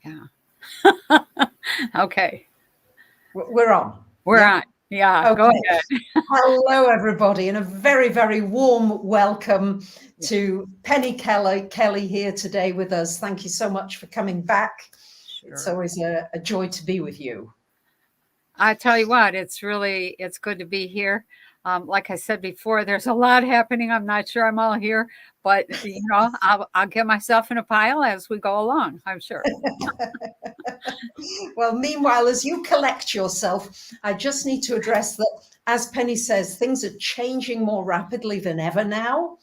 Yeah. Okay. We're on. We're Yeah. on. Yeah. Okay. Go ahead. Hello, everybody, and a very, very warm welcome to Kelly here today with us. Thank you so much for coming back. Sure. It's always a joy to be with you. I tell you what, it's good to be here. Like I said before, there's a lot happening. I'm not sure I'm all here, but I'll get myself in a pile as we go along, I'm sure. Well, meanwhile, as you collect yourself, I just need to address that, as Penny says, things are changing more rapidly than ever now.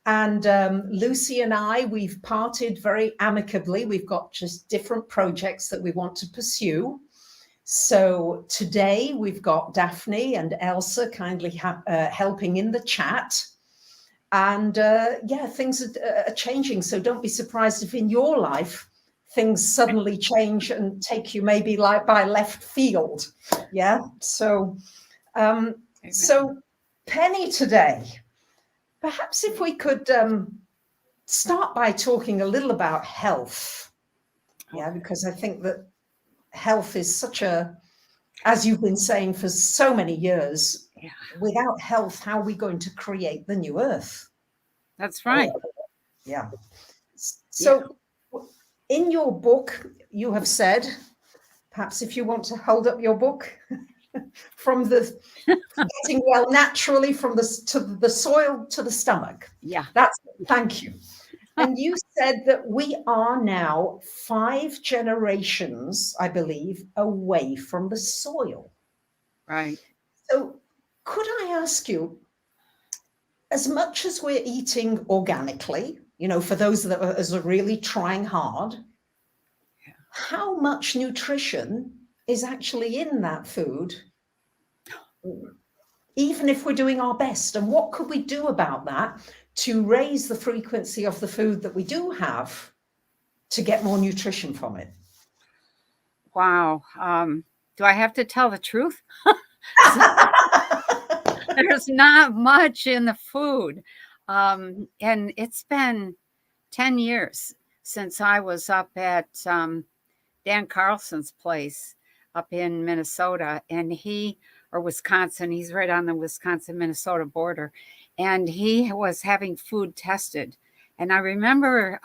And Lucy and I, we've parted very amicably. We've got just different projects that we want to pursue. So today we've got Daphne and Elsa kindly helping in the chat. And things are changing. So don't be surprised if in your life things suddenly change and take you maybe like by left field. Yeah. So Penny today, perhaps if we could start by talking a little about health. Yeah, because I think that health is such a, as you've been saying for so many years, without health, how are we going to create the new earth? That's right. Yeah. So in your book, you have said, perhaps if you want to hold up your book, from the getting well naturally from the soil to the stomach. Yeah. Thank you. And you said that we are now 5 generations, I believe, away from the soil. Right. So could I ask you, as much as we're eating organically, for those that are really trying hard, how much nutrition is actually in that food, even if we're doing our best? And what could we do about that to raise the frequency of the food that we do have to get more nutrition from it? Wow. Do I have to tell the truth? There's not much in the food. And it's been 10 years since I was up at Dan Carlson's place up in Minnesota, or Wisconsin. He's right on the Wisconsin-Minnesota border. And he was having food tested. And I remember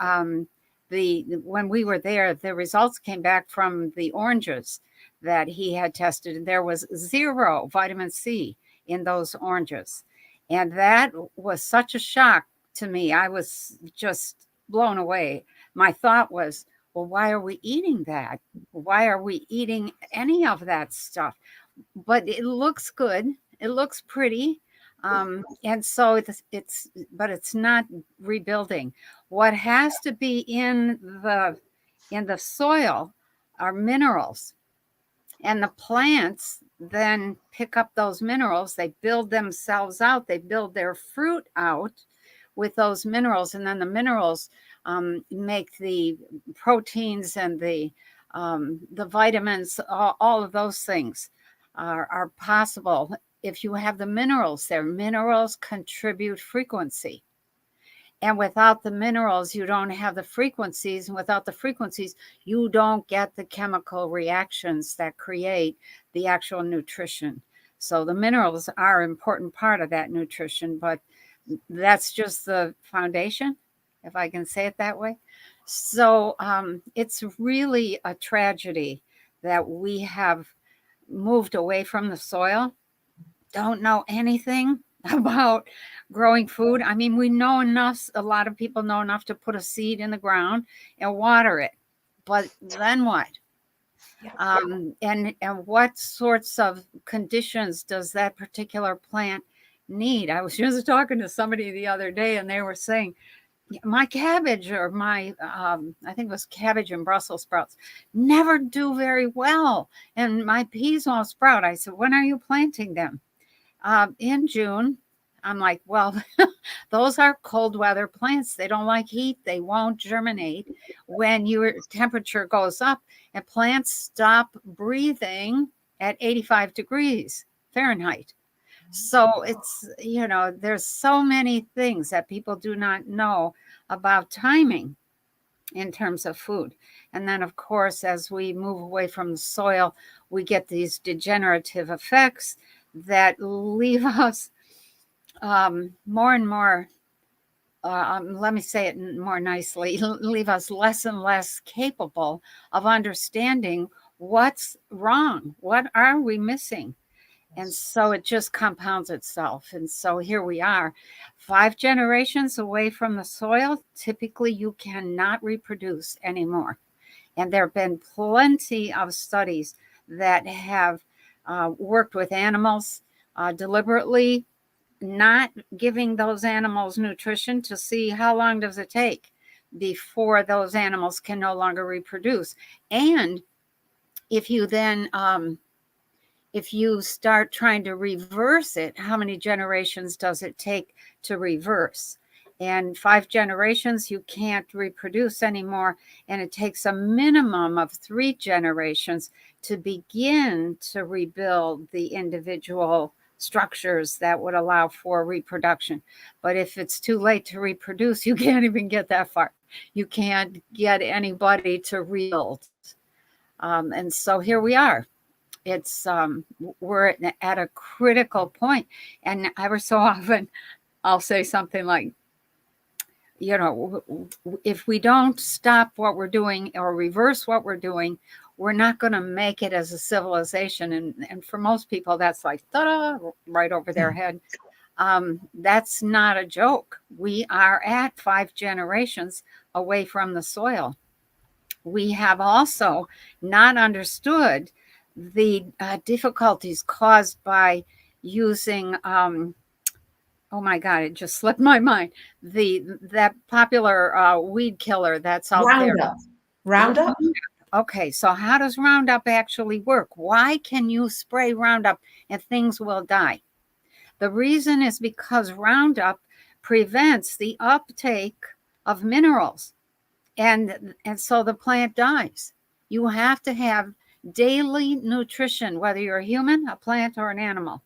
when we were there, the results came back from the oranges that he had tested, and there was 0 vitamin C in those oranges. And that was such a shock to me. I was just blown away. My thought was, well, why are we eating that? Why are we eating any of that stuff? But it looks good. It looks pretty. And so but it's not rebuilding. What has to be in the soil are minerals, and the plants then pick up those minerals. They build themselves out. They build their fruit out with those minerals, and then the minerals make the proteins and the vitamins. All of those things are possible if you have the minerals there. Minerals contribute frequency. And without the minerals, you don't have the frequencies. And without the frequencies, you don't get the chemical reactions that create the actual nutrition. So the minerals are an important part of that nutrition, but that's just the foundation, if I can say it that way. So it's really a tragedy that we have moved away from the soil, don't know anything about growing food. I mean, we know enough, a lot of people know enough to put a seed in the ground and water it. But then what? And what sorts of conditions does that particular plant need? I was just talking to somebody the other day, and they were saying, my cabbage, or my, I think it was cabbage and Brussels sprouts, never do very well. And my peas won't sprout. I said, when are you planting them? In June. I'm like, well, those are cold weather plants. They don't like heat. They won't germinate when your temperature goes up, and plants stop breathing at 85 degrees Fahrenheit. So it's, there's so many things that people do not know about timing. in terms of food. And then, of course, as we move away from the soil, we get these degenerative effects that leave us more and more, let me say it more nicely, leave us less and less capable of understanding what's wrong. What are we missing? And so it just compounds itself. And so here we are, 5 generations away from the soil. Typically, you cannot reproduce anymore. And there have been plenty of studies that have worked with animals deliberately, not giving those animals nutrition to see how long does it take before those animals can no longer reproduce. And if you then if you start trying to reverse it, how many generations does it take to reverse? And 5 generations, you can't reproduce anymore. And it takes a minimum of 3 generations to begin to rebuild the individual structures that would allow for reproduction. But if it's too late to reproduce, you can't even get that far. You can't get anybody to rebuild. And so here we are. It's we're at a critical point, and ever so often I'll say something like, you know, if we don't stop what we're doing or reverse what we're doing, we're not going to make it as a civilization. And for most people, that's like, ta-da, right over their head. That's not a joke. We are at 5 generations away from the soil. We have also not understood the difficulties caused by using, oh my God, it just slipped my mind. That popular weed killer that's out there. Roundup. Okay, so how does Roundup actually work? Why can you spray Roundup and things will die? The reason is because Roundup prevents the uptake of minerals, and so the plant dies. You have to have daily nutrition, whether you're a human, a plant, or an animal,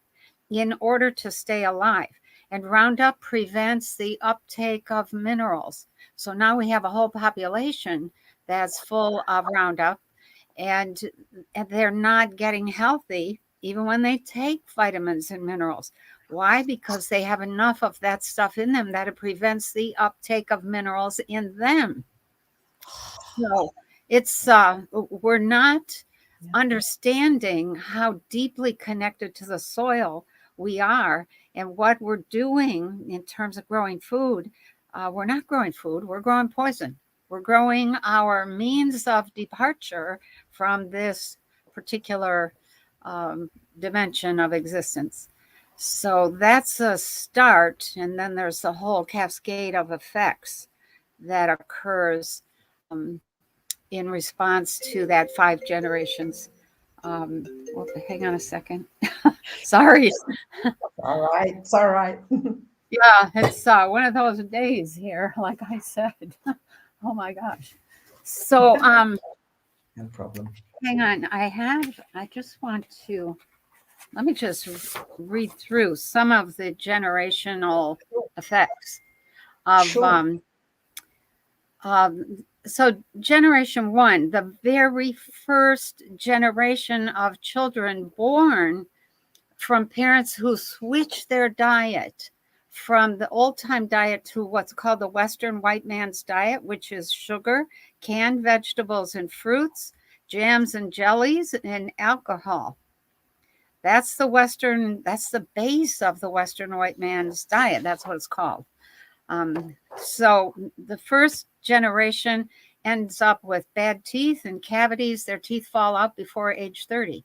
in order to stay alive. And Roundup prevents the uptake of minerals. So now we have a whole population that's full of Roundup, and they're not getting healthy even when they take vitamins and minerals. Why? Because they have enough of that stuff in them that it prevents the uptake of minerals in them. So it's we're not understanding how deeply connected to the soil we are and what we're doing in terms of growing food. We're not growing food, we're growing poison. We're growing our means of departure from this particular dimension of existence. So that's a start. And then there's a whole cascade of effects that occurs in response to that 5 generations. Hang on a second. Sorry. All right. It's all right. Yeah, it's one of those days here, like I said. Oh my gosh. So No problem. hang on. I just want to, let me just read through some of the generational effects of Sure. So generation 1, the very first generation of children born from parents who switched their diet from the old time diet to what's called the Western white man's diet, which is sugar, canned vegetables and fruits, jams and jellies, and alcohol. That's the base of the Western white man's diet. That's what it's called. So the first generation ends up with bad teeth and cavities. Their teeth fall out before age 30,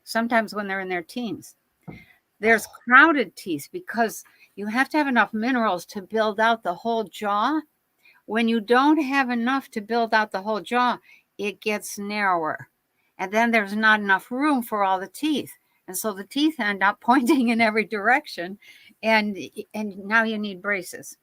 sometimes when they're in their teens. There's crowded teeth because you have to have enough minerals to build out the whole jaw. When you don't have enough to build out the whole jaw, it gets narrower. And then there's not enough room for all the teeth. And so the teeth end up pointing in every direction. And now you need braces.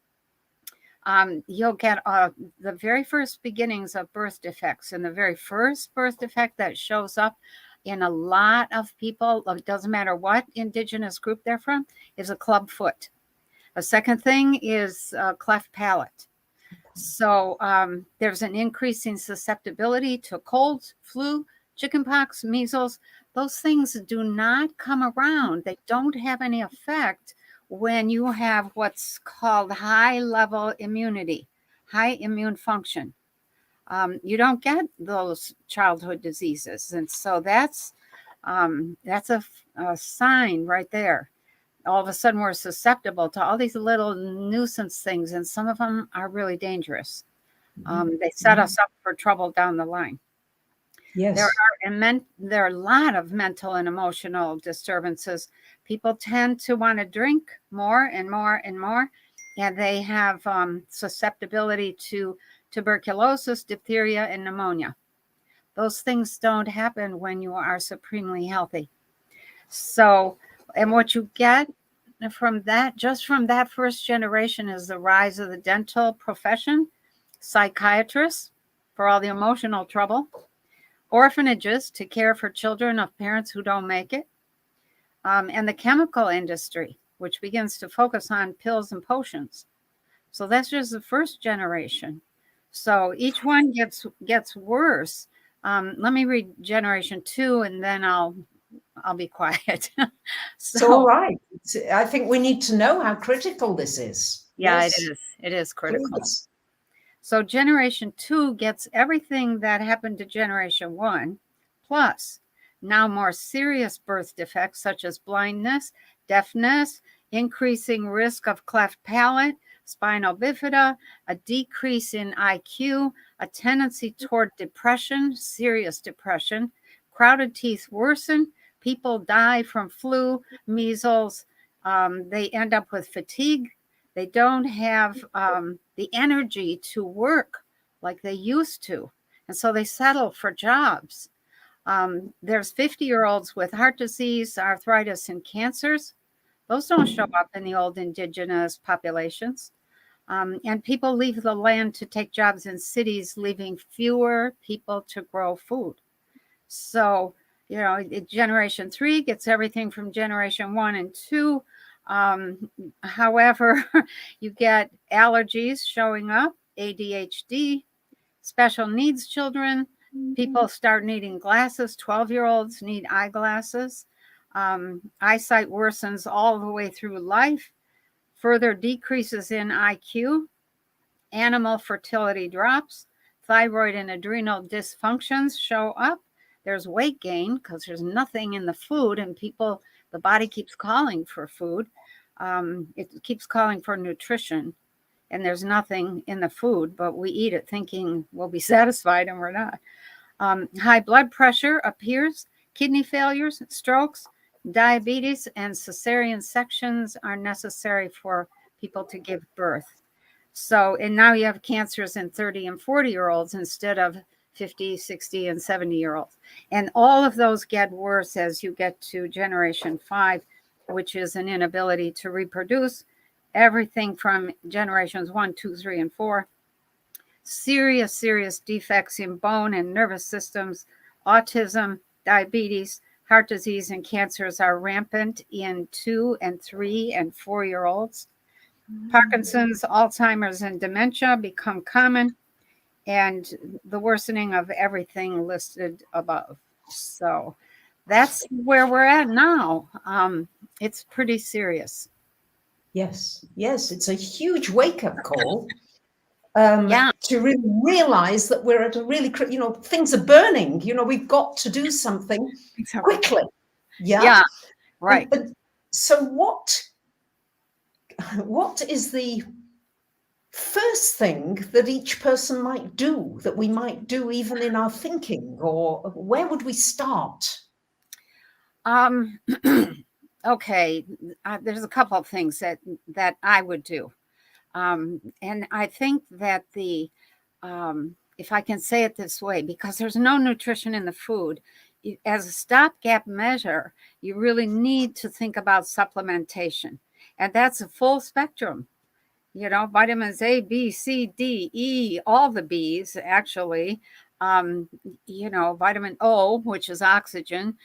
You'll get the very first beginnings of birth defects. And the very first birth defect that shows up in a lot of people, it doesn't matter what indigenous group they're from, is a club foot. A second thing is cleft palate. So there's an increasing susceptibility to colds, flu, chickenpox, measles. Those things do not come around. They don't have any effect when you have what's called high level immunity, high immune function. You don't get those childhood diseases. And so that's a sign right there. All of a sudden we're susceptible to all these little nuisance things, and some of them are really dangerous. They set us up for trouble down the line. Yes. There are a lot of mental and emotional disturbances. People tend to want to drink more and more and more, and they have susceptibility to tuberculosis, diphtheria, and pneumonia. Those things don't happen when you are supremely healthy. So, and what you get from that, just from that first generation, is the rise of the dental profession, psychiatrists for all the emotional trouble, orphanages to care for children of parents who don't make it, and the chemical industry, which begins to focus on pills and potions. So that's just the first generation. So each one gets worse. Let me read generation 2, and then I'll be quiet. So, all right. I think we need to know how critical this is. Yeah, Yes. it is. It is critical. Please. So generation 2 gets everything that happened to generation 1, plus now more serious birth defects such as blindness, deafness, increasing risk of cleft palate, spinal bifida, a decrease in IQ, a tendency toward depression, serious depression, crowded teeth worsen, people die from flu, measles, they end up with fatigue. They don't have the energy to work like they used to. And so they settle for jobs. There's 50-year-olds with heart disease, arthritis, and cancers. Those don't show up in the old indigenous populations. And people leave the land to take jobs in cities, leaving fewer people to grow food. So, generation 3 gets everything from generation 1 and 2. However, you get allergies showing up, ADHD, special needs children. People start needing glasses. 12-year-olds need eyeglasses. Eyesight worsens all the way through life. Further decreases in IQ. Animal fertility drops. Thyroid and adrenal dysfunctions show up. There's weight gain because there's nothing in the food, and the body keeps calling for food. It keeps calling for nutrition, and there's nothing in the food, but we eat it thinking we'll be satisfied, and we're not. High blood pressure appears, kidney failures, strokes, diabetes, and cesarean sections are necessary for people to give birth. So, and now you have cancers in 30 and 40-year-olds instead of 50, 60, and 70-year-olds. And all of those get worse as you get to generation 5, which is an inability to reproduce. Everything from generations 1, 2, 3, and 4. Serious defects in bone and nervous systems, autism, diabetes, heart disease, and cancers are rampant in 2 and 3 and 4-year-olds. Parkinson's, Alzheimer's, and dementia become common, and the worsening of everything listed above. So that's where we're at now. It's pretty serious. Yes, it's a huge wake-up call. To really realize that we're at a really, things are burning. We've got to do something quickly. Yeah, right. So what is the first thing that each person might do, that we might do even in our thinking, or where would we start? Okay, there's a couple of things that I would do. And I think that if I can say it this way, because there's no nutrition in the food, as a stopgap measure, you really need to think about supplementation. And that's a full spectrum. Vitamins A, B, C, D, E, all the B's, actually. Vitamin O, which is oxygen,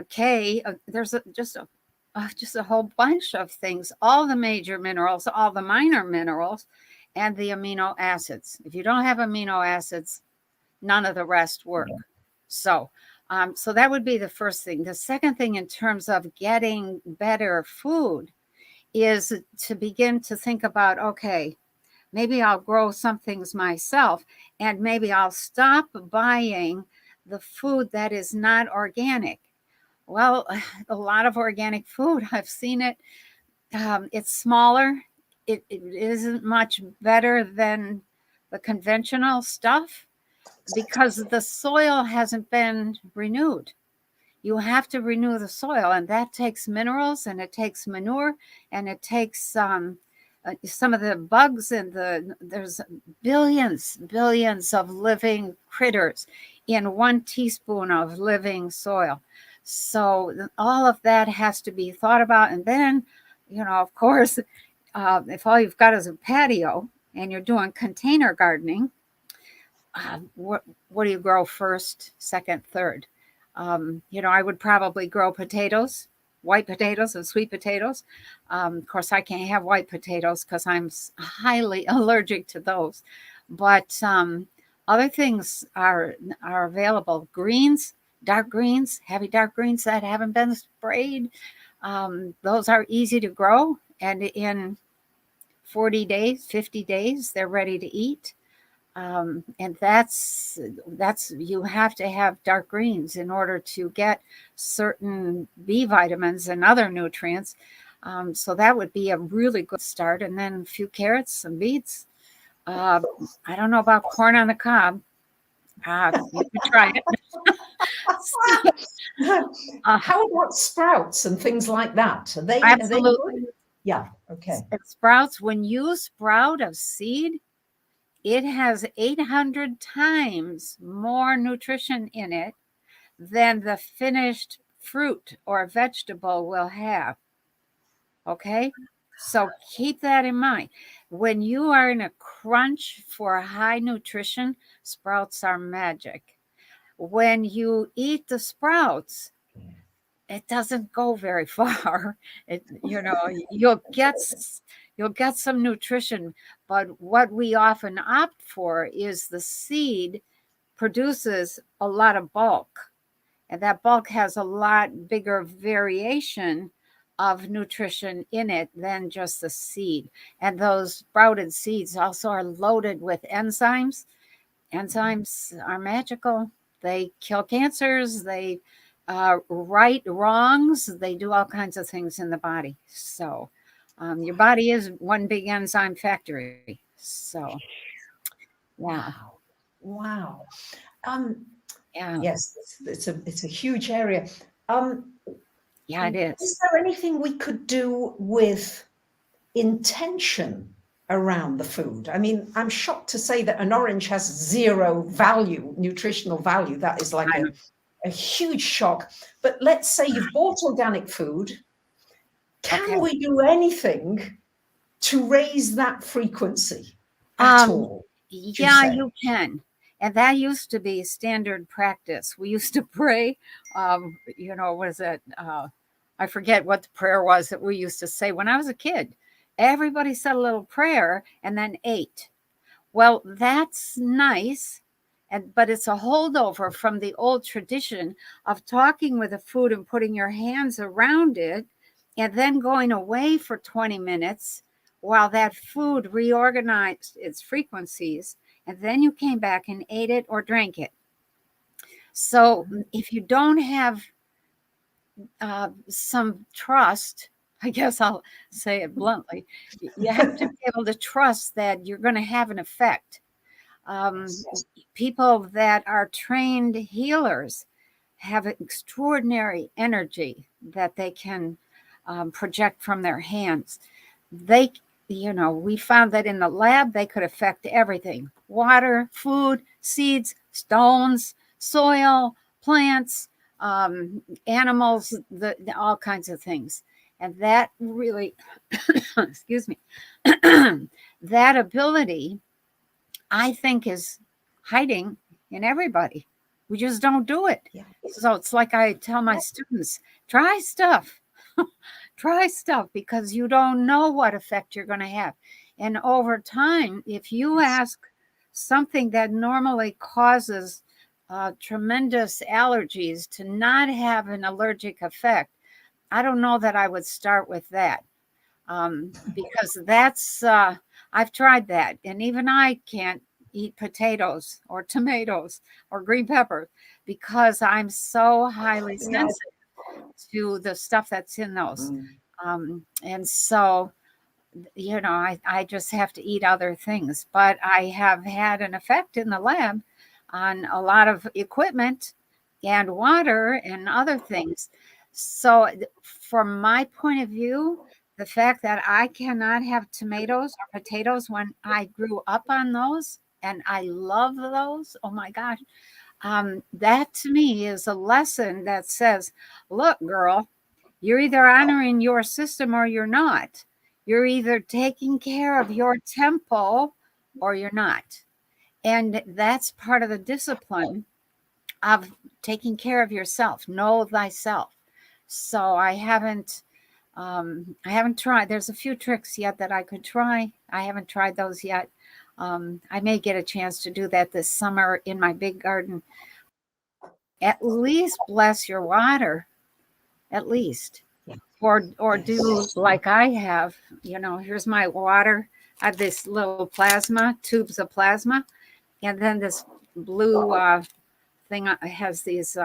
K, there's just a whole bunch of things, all the major minerals, all the minor minerals. and the amino acids. If you don't have amino acids, none of the rest work. So that would be the first thing. The second thing, in terms of getting better food, is to begin to think about, okay, maybe I'll grow some things myself, and maybe I'll stop buying the food that is not organic. Well, a lot of organic food, I've seen it. It's smaller. It isn't much better than the conventional stuff because the soil hasn't been renewed. You have to renew the soil, and that takes minerals, and it takes manure, and it takes some of the bugs, and there's billions of living critters in 1 teaspoon of living soil. So all of that has to be thought about. And then, of course, if all you've got is a patio and you're doing container gardening, what do you grow first, second, third? I would probably grow potatoes, white potatoes and sweet potatoes. Of course, I can't have white potatoes because I'm highly allergic to those. But other things are available. Greens, dark greens, heavy dark greens that haven't been sprayed. Those are easy to grow. And in 40 days, 50 days, they're ready to eat. And that's you have to have dark greens in order to get certain B vitamins and other nutrients. So that would be a really good start. And then a few carrots, some beets. I don't know about corn on the cob. You could try it. How about sprouts and things like that? Are they absolutely? Are they yeah. Okay. Sprouts. When you sprout a seed, it has 800 times more nutrition in it than the finished fruit or vegetable will have. Okay? So keep that in mind. When you are in a crunch for high nutrition, sprouts are magic. When you eat the sprouts, it doesn't go very far. You'll get some nutrition, but what we often opt for is the seed produces a lot of bulk, and that bulk has a lot bigger variation of nutrition in it than just the seed. And those sprouted seeds also are loaded with enzymes. Enzymes are magical. They kill cancers. They right wrongs. They do all kinds of things in the body. So your body is one big enzyme factory. So, yeah. Wow. Yeah. Yes, it's a huge area. Yeah, it is. Is there anything we could do with intention around the food? I mean, I'm shocked to say that an orange has 0 value, nutritional value. That is like a huge shock. But let's say you've bought organic food. Can we do anything to raise that frequency at all? Yeah, you can. And that used to be standard practice. We used to pray, what is it? I forget what the prayer was that we used to say when I was a kid. Everybody said a little prayer and then ate. Well, that's nice, but it's a holdover from the old tradition of talking with the food and putting your hands around it and then going away for 20 minutes while that food reorganized its frequencies, and then you came back and ate it or drank it. So if you don't have some trust, I guess I'll say it bluntly, you have to be able to trust that you're going to have an effect. People that are trained healers have extraordinary energy that they can project from their hands. We found that in the lab, they could affect everything: water, food, seeds, stones, soil, plants, animals, all kinds of things. And that really, excuse me, that ability, I think, is hiding in everybody. We just don't do it. Yeah. So it's like I tell my students, try stuff. Try stuff, because you don't know what effect you're going to have. And over time, if you ask something that normally causes tremendous allergies to not have an allergic effect, I don't know that I would start with that, because that's, I've tried that. And even I can't eat potatoes or tomatoes or green peppers because I'm so highly sensitive to the stuff that's in those. And so, I just have to eat other things. But I have had an effect in the lab on a lot of equipment and water and other things. So, from my point of view, the fact that I cannot have tomatoes or potatoes when I grew up on those and I love those, oh my gosh, that to me is a lesson that says, look, girl, you're either honoring your system or you're not. You're either taking care of your temple or you're not. And that's part of the discipline of taking care of yourself. Know thyself. So I haven't tried. There's a few tricks yet that I could try. I haven't tried those yet. I may get a chance to do that this summer in my big garden. At least bless your water, at least. Or do like I have, here's my water. I have this little plasma, tubes of plasma, and then this blue thing has these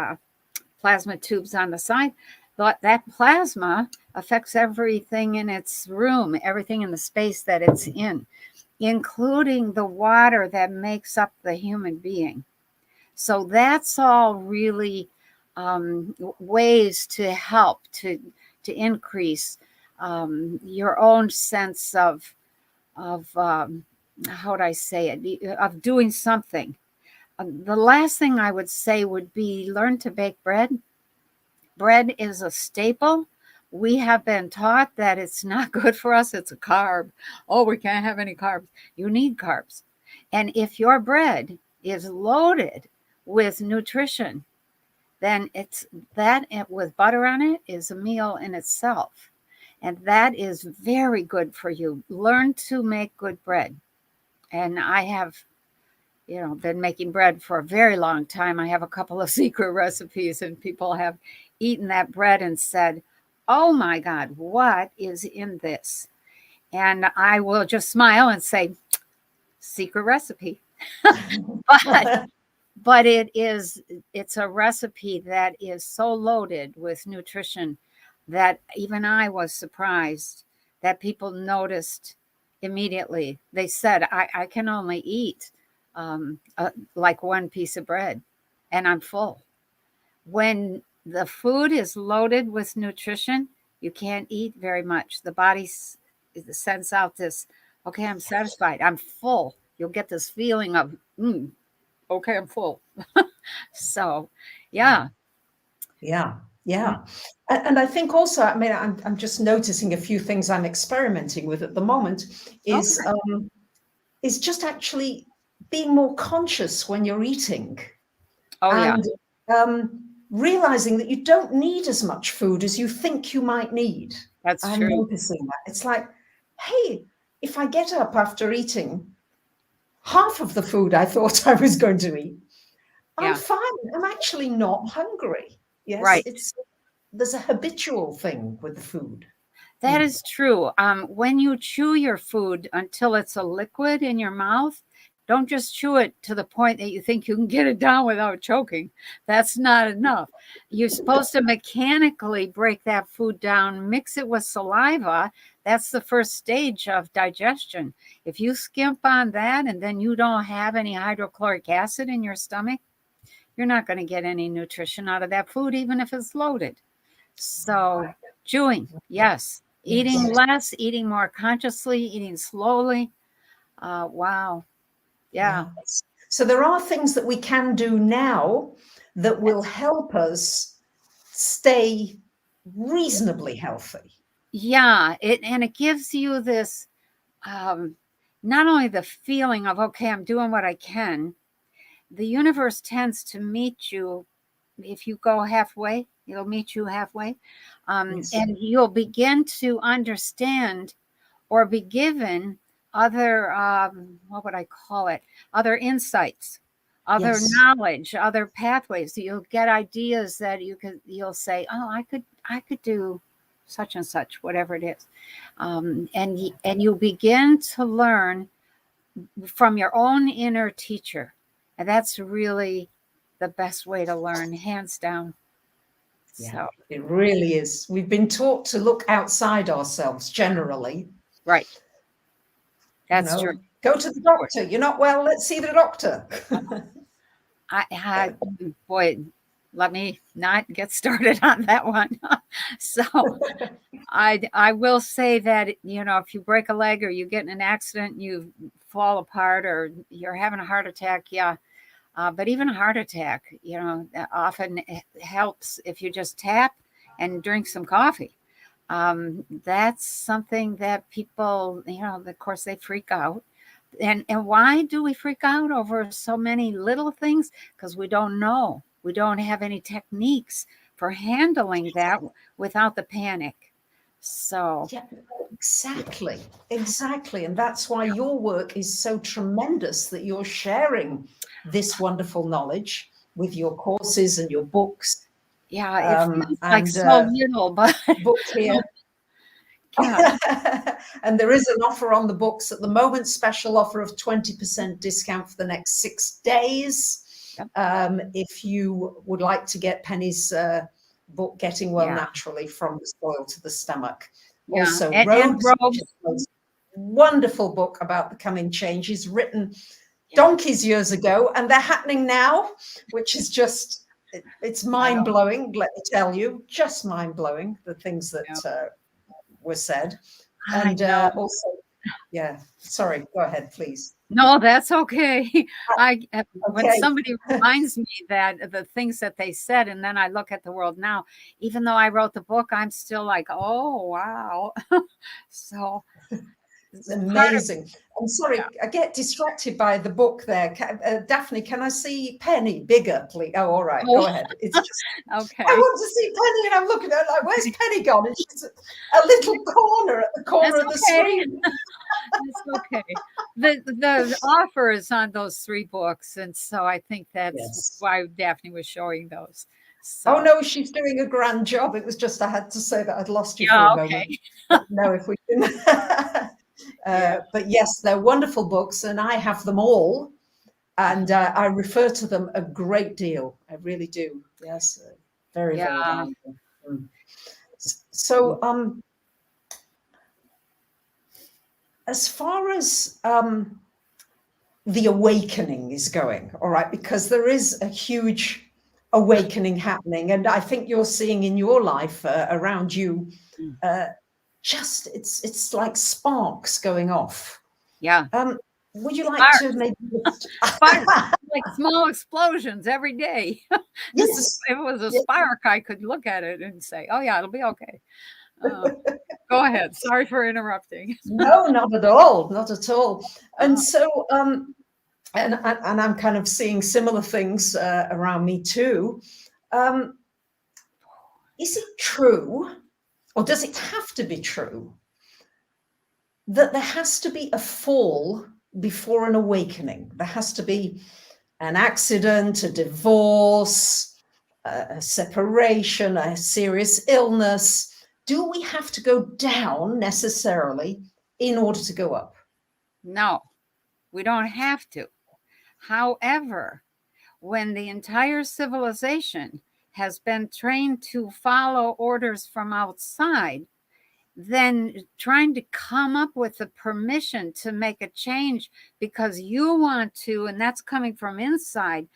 plasma tubes on the side. But that plasma affects everything in its room, everything in the space that it's in, including the water that makes up the human being. So that's all really ways to help to increase your own sense of how would I say it, of doing something. The last thing I would say would be learn to bake bread. Bread is a staple. We have been taught that it's not good for us. It's a carb. Oh, we can't have any carbs. You need carbs. And if your bread is loaded with nutrition, then it's that with butter on it is a meal in itself. And that is very good for you. Learn to make good bread. And I have, been making bread for a very long time. I have a couple of secret recipes, and people have eaten that bread and said, oh my God, what is in this? And I will just smile and say, secret recipe. But it's a recipe that is so loaded with nutrition that even I was surprised that people noticed immediately. They said, I can only eat like one piece of bread and I'm full. When the food is loaded with nutrition, you can't eat very much. The body sends out this, okay, I'm satisfied, I'm full. You'll get this feeling of, okay, I'm full. So, yeah. Yeah. And I think also, I mean, I'm just noticing a few things I'm experimenting with at the moment is just actually being more conscious when you're eating. And realizing that you don't need as much food as you think you might need. That's true. I'm noticing that. It's like, hey, if I get up after eating half of the food I thought I was going to eat, I'm fine. I'm actually not hungry. Yes, right. There's a habitual thing with the food. That is true. When you chew your food until it's a liquid in your mouth, don't just chew it to the point that you think you can get it down without choking. That's not enough. You're supposed to mechanically break that food down, mix it with saliva. That's the first stage of digestion. If you skimp on that and then you don't have any hydrochloric acid in your stomach, you're not going to get any nutrition out of that food, even if it's loaded. So chewing, yes. Eating less, eating more consciously, eating slowly. Wow. Yeah. So there are things that we can do now that will help us stay reasonably healthy. Yeah. It gives you this, not only the feeling of, okay, I'm doing what I can. The universe tends to meet you. If you go halfway, it'll meet you halfway. And you'll begin to understand or be given other, what would I call it? Other insights, other Yes. knowledge, other pathways. You'll get ideas that you'll say, oh, I could do such and such, whatever it is. And you begin to learn from your own inner teacher. And that's really the best way to learn, hands down. Yeah, So, it really is. We've been taught to look outside ourselves generally. right. You That's true. know, go to the doctor. You're not well, let's see the doctor. I boy, let me not get started on that one. So I will say that, if you break a leg or you get in an accident, you fall apart or you're having a heart attack, yeah. But even a heart attack, often it helps if you just tap and drink some coffee. That's something that people, of course, they freak out. And why do we freak out over so many little things? Because we don't know. We don't have any techniques for handling that without the panic. So Yeah, exactly. And that's why your work is so tremendous, that you're sharing this wonderful knowledge with your courses and your books. yeah, it feels like And so little, but book here. yeah. And there is an offer on the books at the moment, special offer of 20% discount for the next 6 days. Yep. If you would like to get Penny's book, Getting Well Yeah. Naturally from the Soil to the Stomach. Yeah. Also, And Robes, wonderful book about the coming changes, written donkeys years ago, and they're happening now, which is just, it's mind-blowing, let me tell you, just mind-blowing, the things that were said. And also, sorry, go ahead, please. No, that's okay. When Okay. somebody reminds me that the things that they said, and then I look at the world now, even though I wrote the book, I'm still like, oh, wow. So It's amazing. I'm sorry, I get distracted by the book there. Daphne, can I see Penny bigger, please? Oh, all right, go ahead. It's just, okay. I want to see Penny, and I'm looking at her like, where's Penny gone? And she's a little corner at the corner of the screen. It's okay. The offer is on those 3 books, and so I think that's why Daphne was showing those. So. Oh no, she's doing a grand job. It was just I had to say that I'd lost you for a moment. No, if we can. But yes, they're wonderful books, and I have them all, and I refer to them a great deal. I really do. Yes, very, very valuable. So, as far as the awakening is going, all right, because there is a huge awakening happening, and I think you're seeing in your life around you, just it's like sparks going off. Yeah. Would you like to maybe like small explosions every day? Yes. If it was a spark, I could look at it and say, "Oh yeah, it'll be okay." Go ahead. Sorry for interrupting. No, not at all. Not at all. And so, and I'm kind of seeing similar things around me too. Is it true, or does it have to be true, that there has to be a fall before an awakening? There has to be an accident, a divorce, a separation, a serious illness. Do we have to go down necessarily in order to go up? No, we don't have to. However, when the entire civilization has been trained to follow orders from outside, then trying to come up with the permission to make a change because you want to, and that's coming from inside,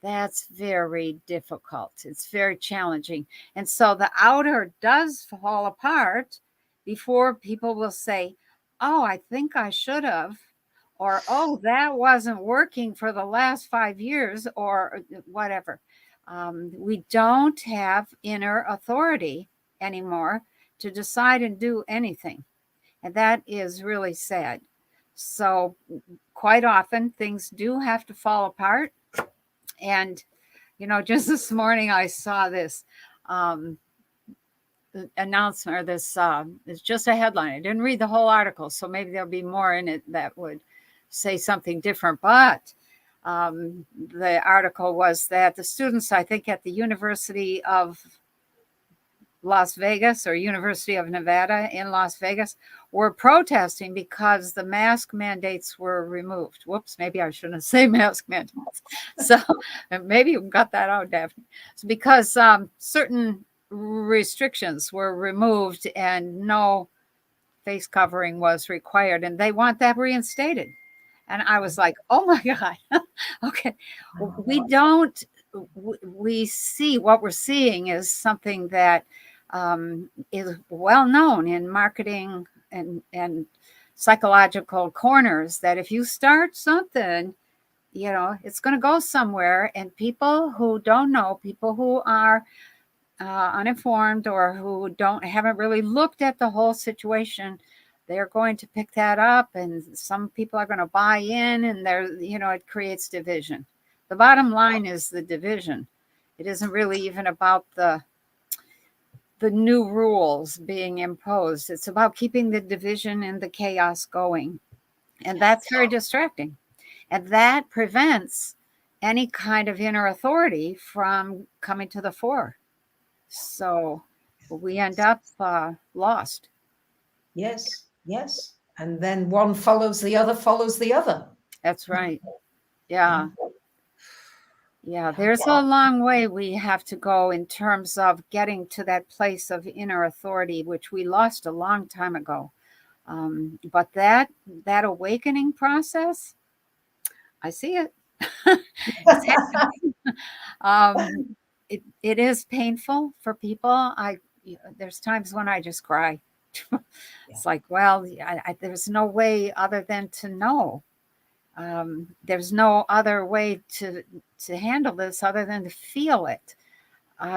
that's very difficult. It's very challenging. And so the outer does fall apart before people will say, oh, I think I should have, or, oh, that wasn't working for the last 5 years, or whatever. We don't have inner authority anymore to decide and do anything. And that is really sad. So quite often things do have to fall apart. And, just this morning I saw this. announcement, or this is just a headline. I didn't read the whole article, so maybe there'll be more in it that would say something different. But the article was that the students, I think at the University of Las Vegas or University of Nevada in Las Vegas, were protesting because the mask mandates were removed. Whoops, maybe I shouldn't say mask mandates. So maybe you got that out, Daphne. So because certain restrictions were removed and no face covering was required, and they want that reinstated. And I was like, oh my God. Okay. We see what we're seeing is something that is well known in marketing and psychological corners, that if you start something, it's going to go somewhere. And people who don't know, people who are uninformed or who haven't really looked at the whole situation, they're going to pick that up, and some people are going to buy in, and it creates division. The bottom line is the division. It isn't really even about the new rules being imposed. It's about keeping the division and the chaos going. And that's very distracting. And that prevents any kind of inner authority from coming to the fore. So we end up lost. Yes. And then one follows the other, follows the other. That's right. Yeah. Yeah, there's a long way we have to go in terms of getting to that place of inner authority, which we lost a long time ago. But that awakening process, I see it. It is painful for people. There's times when I just cry. It's like, well, there's no way other than to know. There's no other way to handle this other than to feel it.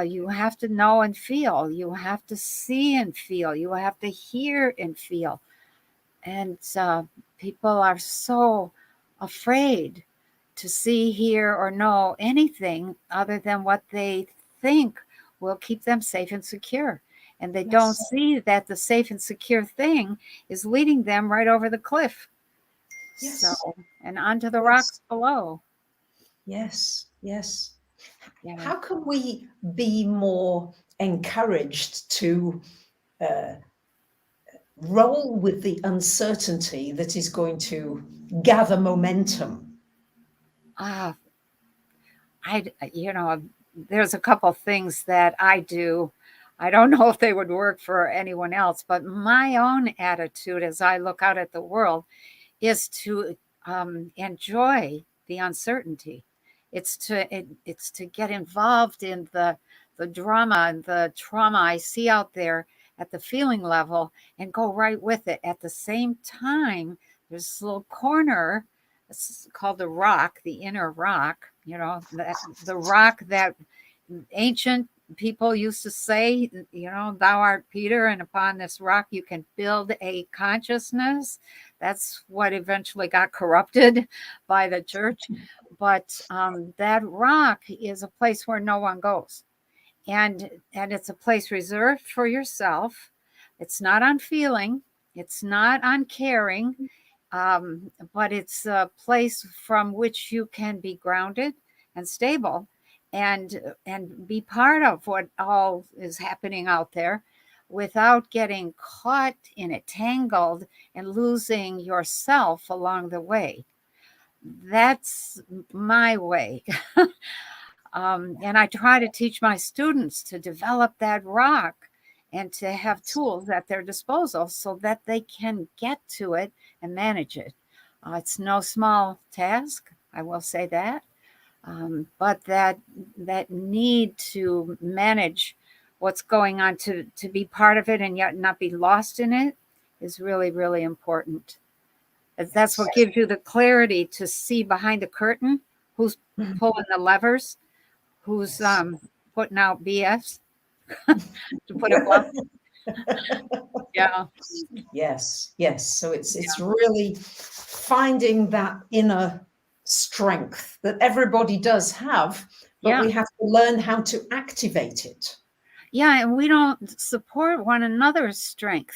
You have to know and feel. You have to see and feel. You have to hear and feel. And people are so afraid to see, hear, or know anything other than what they think will keep them safe and secure. And they don't see that the safe and secure thing is leading them right over the cliff. Yes. So, and onto the rocks below. Yes. Yeah. How can we be more encouraged to roll with the uncertainty that is going to gather momentum? There's a couple things that I do. I don't know if they would work for anyone else, but my own attitude as I look out at the world is to enjoy the uncertainty. It's to get involved in the drama and the trauma I see out there at the feeling level and go right with it. At the same time, there's this little corner, it's called the rock, the inner rock, the rock that ancient people used to say, thou art Peter, and upon this rock you can build a consciousness. That's what eventually got corrupted by the church. But that rock is a place where no one goes. And it's a place reserved for yourself. It's not on feeling. It's not on caring. But it's a place from which you can be grounded and stable and be part of what all is happening out there without getting caught in it, tangled, and losing yourself along the way. That's my way. And I try to teach my students to develop that rock and to have tools at their disposal so that they can get to it and manage it. It's no small task, I will say that. But that need to manage what's going on, to be part of it and yet not be lost in it, is really, really important. That's what gives you the clarity to see behind the curtain who's pulling the levers, who's putting out BS, to put it bluntly. Yeah. Yes. So it's really finding that inner strength that everybody does have, but we have to learn how to activate it. Yeah, and we don't support one another's strength.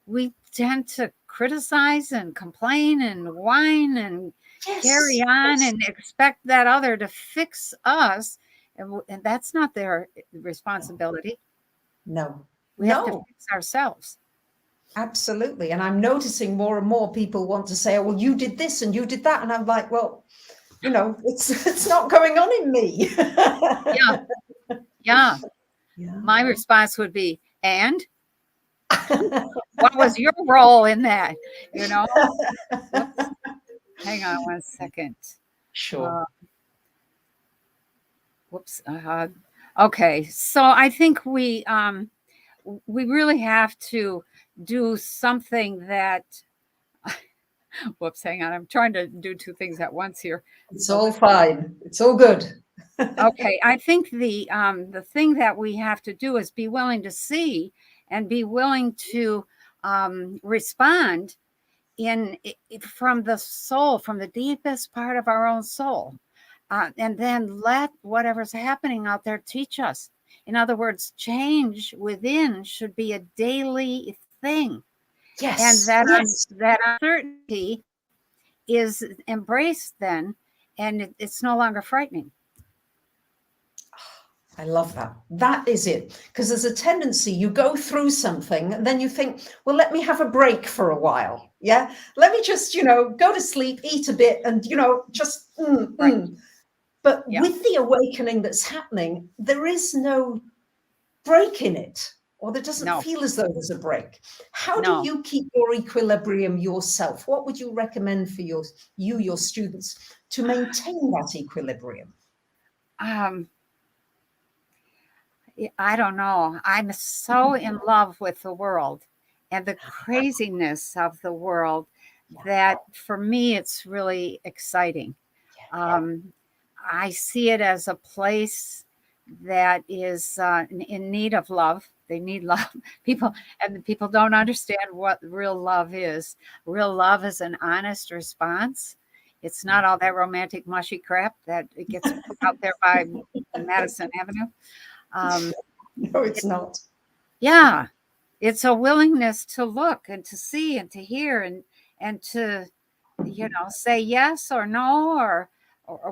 We tend to criticize and complain and whine and carry Yes, on yes. and expect that other to fix us. And that's not their responsibility. No, We have to no, fix ourselves. absolutely. And I'm noticing more and more people want to say, oh, well, you did this and you did that. And I'm like, well, it's not going on in me. Yeah. Yeah. Yeah. My response would be, and what was your role in that? You know, whoops. Hang on one second. Sure. Uh, whoops. Okay. So I think we really have to do something that whoops, hang on. I'm trying to do two things at once here. It's So all fine. It's all good. okay, I think the thing that we have to do is be willing to see and be willing to respond from the soul, from the deepest part of our own soul, and then let whatever's happening out there teach us. In other words, change within should be a daily thing, and Yes. Yes. that uncertainty is embraced then, and it's no longer frightening. I love that. That is it. Because there's a tendency you go through something and then you think, well, let me have a break for a while. Yeah. Let me just, go to sleep, eat a bit and, just, Right. But Yeah. with the awakening that's happening, there is no break in it, or there doesn't No. feel as though there's a break. How do No. you keep your equilibrium yourself? What would you recommend for your students to maintain that equilibrium? Um, I don't know. I'm so in love with the world and the craziness of the world Yeah. that for me, it's really exciting. I see it as a place that is in need of love. They need love. People don't understand what real love is. Real love is an honest response. It's not all that romantic, mushy crap that it gets put out there by Madison Avenue. Um, No, it's not. yeah, it's a willingness to look and to see and to hear and to say yes or no or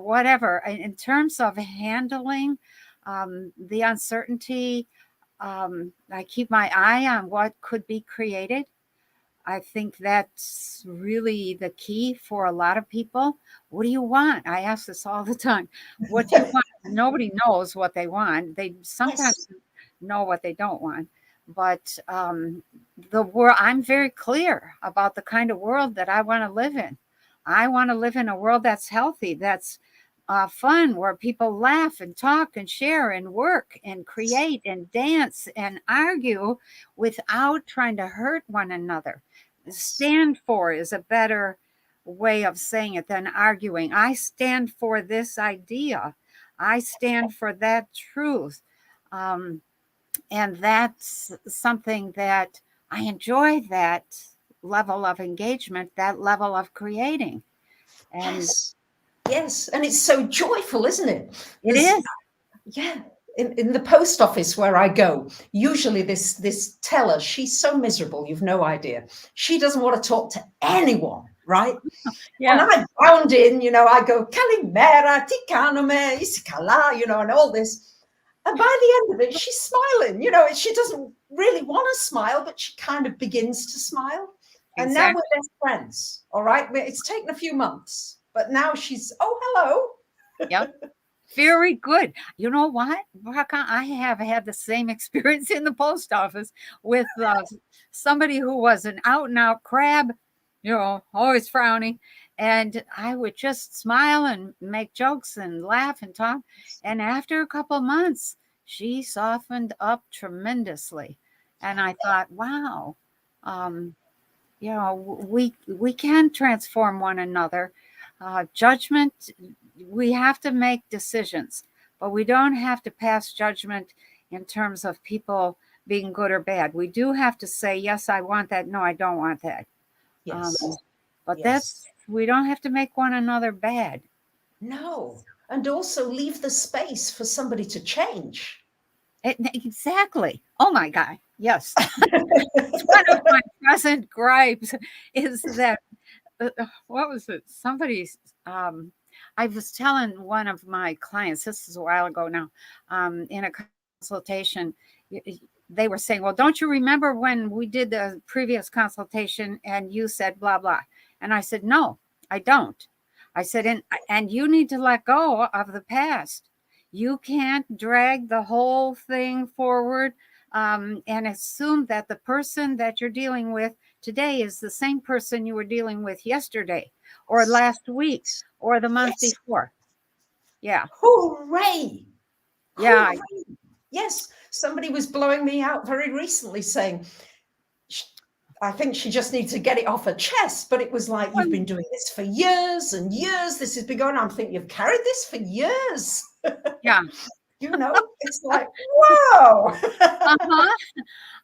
whatever in terms of handling the uncertainty. I keep my eye on what could be created. I think that's really the key for a lot of people. What do you want? I ask this all the time. What do you want? Nobody knows what they want. They sometimes Yes. know what they don't want. But the world, I'm very clear about the kind of world that I want to live in. I want to live in a world that's healthy, that's fun, where people laugh and talk and share and work and create and dance and argue without trying to hurt one another. Stand for is a better way of saying it than arguing. I stand for this idea. I stand for that truth. Um, and that's something that I enjoy, that level of engagement, that level of creating. And Yes. Yes. And it's so joyful, isn't it? it is. Yeah. In the post office where I go, usually this teller, she's so miserable, you've no idea. She doesn't want to talk to anyone, right? And Yeah. I bound in, I go, Kalimera, Tikanome, Isikala, and all this. And by the end of it, she's smiling. She doesn't really want to smile, but she kind of begins to smile. And now Exactly. we're best friends. All right. It's taken a few months, but now she's, oh, hello. Yep. Very good. You know what, Bracha? I have had the same experience in the post office with somebody who was an out and out crab, always frowning. And I would just smile and make jokes and laugh and talk. And after a couple of months, she softened up tremendously. And I thought, wow, um, we can transform one another. Judgment, we have to make decisions, but we don't have to pass judgment in terms of people being good or bad. We do have to say, yes, I want that. No, I don't want that. Yes. But Yes. we don't have to make one another bad. No. And also leave the space for somebody to change. Exactly. Oh my God. Yes. It's one of my present gripes is that what was it? Somebody's I was telling one of my clients, this is a while ago now, in a consultation, they were saying, well, don't you remember when we did the previous consultation and you said blah blah? And I said, no, I don't. I said, and you need to let go of the past. You can't drag the whole thing forward, and assume that the person that you're dealing with today is the same person you were dealing with yesterday or last week or the month Yes. before. Yeah. Hooray. Yeah. Hooray. Yes. Somebody was blowing me out very recently saying, I think she just needs to get it off her chest. But it was like, you've been doing this for years and years. This has been going on. I'm thinking, you've carried this for years. Yeah. It's like, wow. Uh-huh.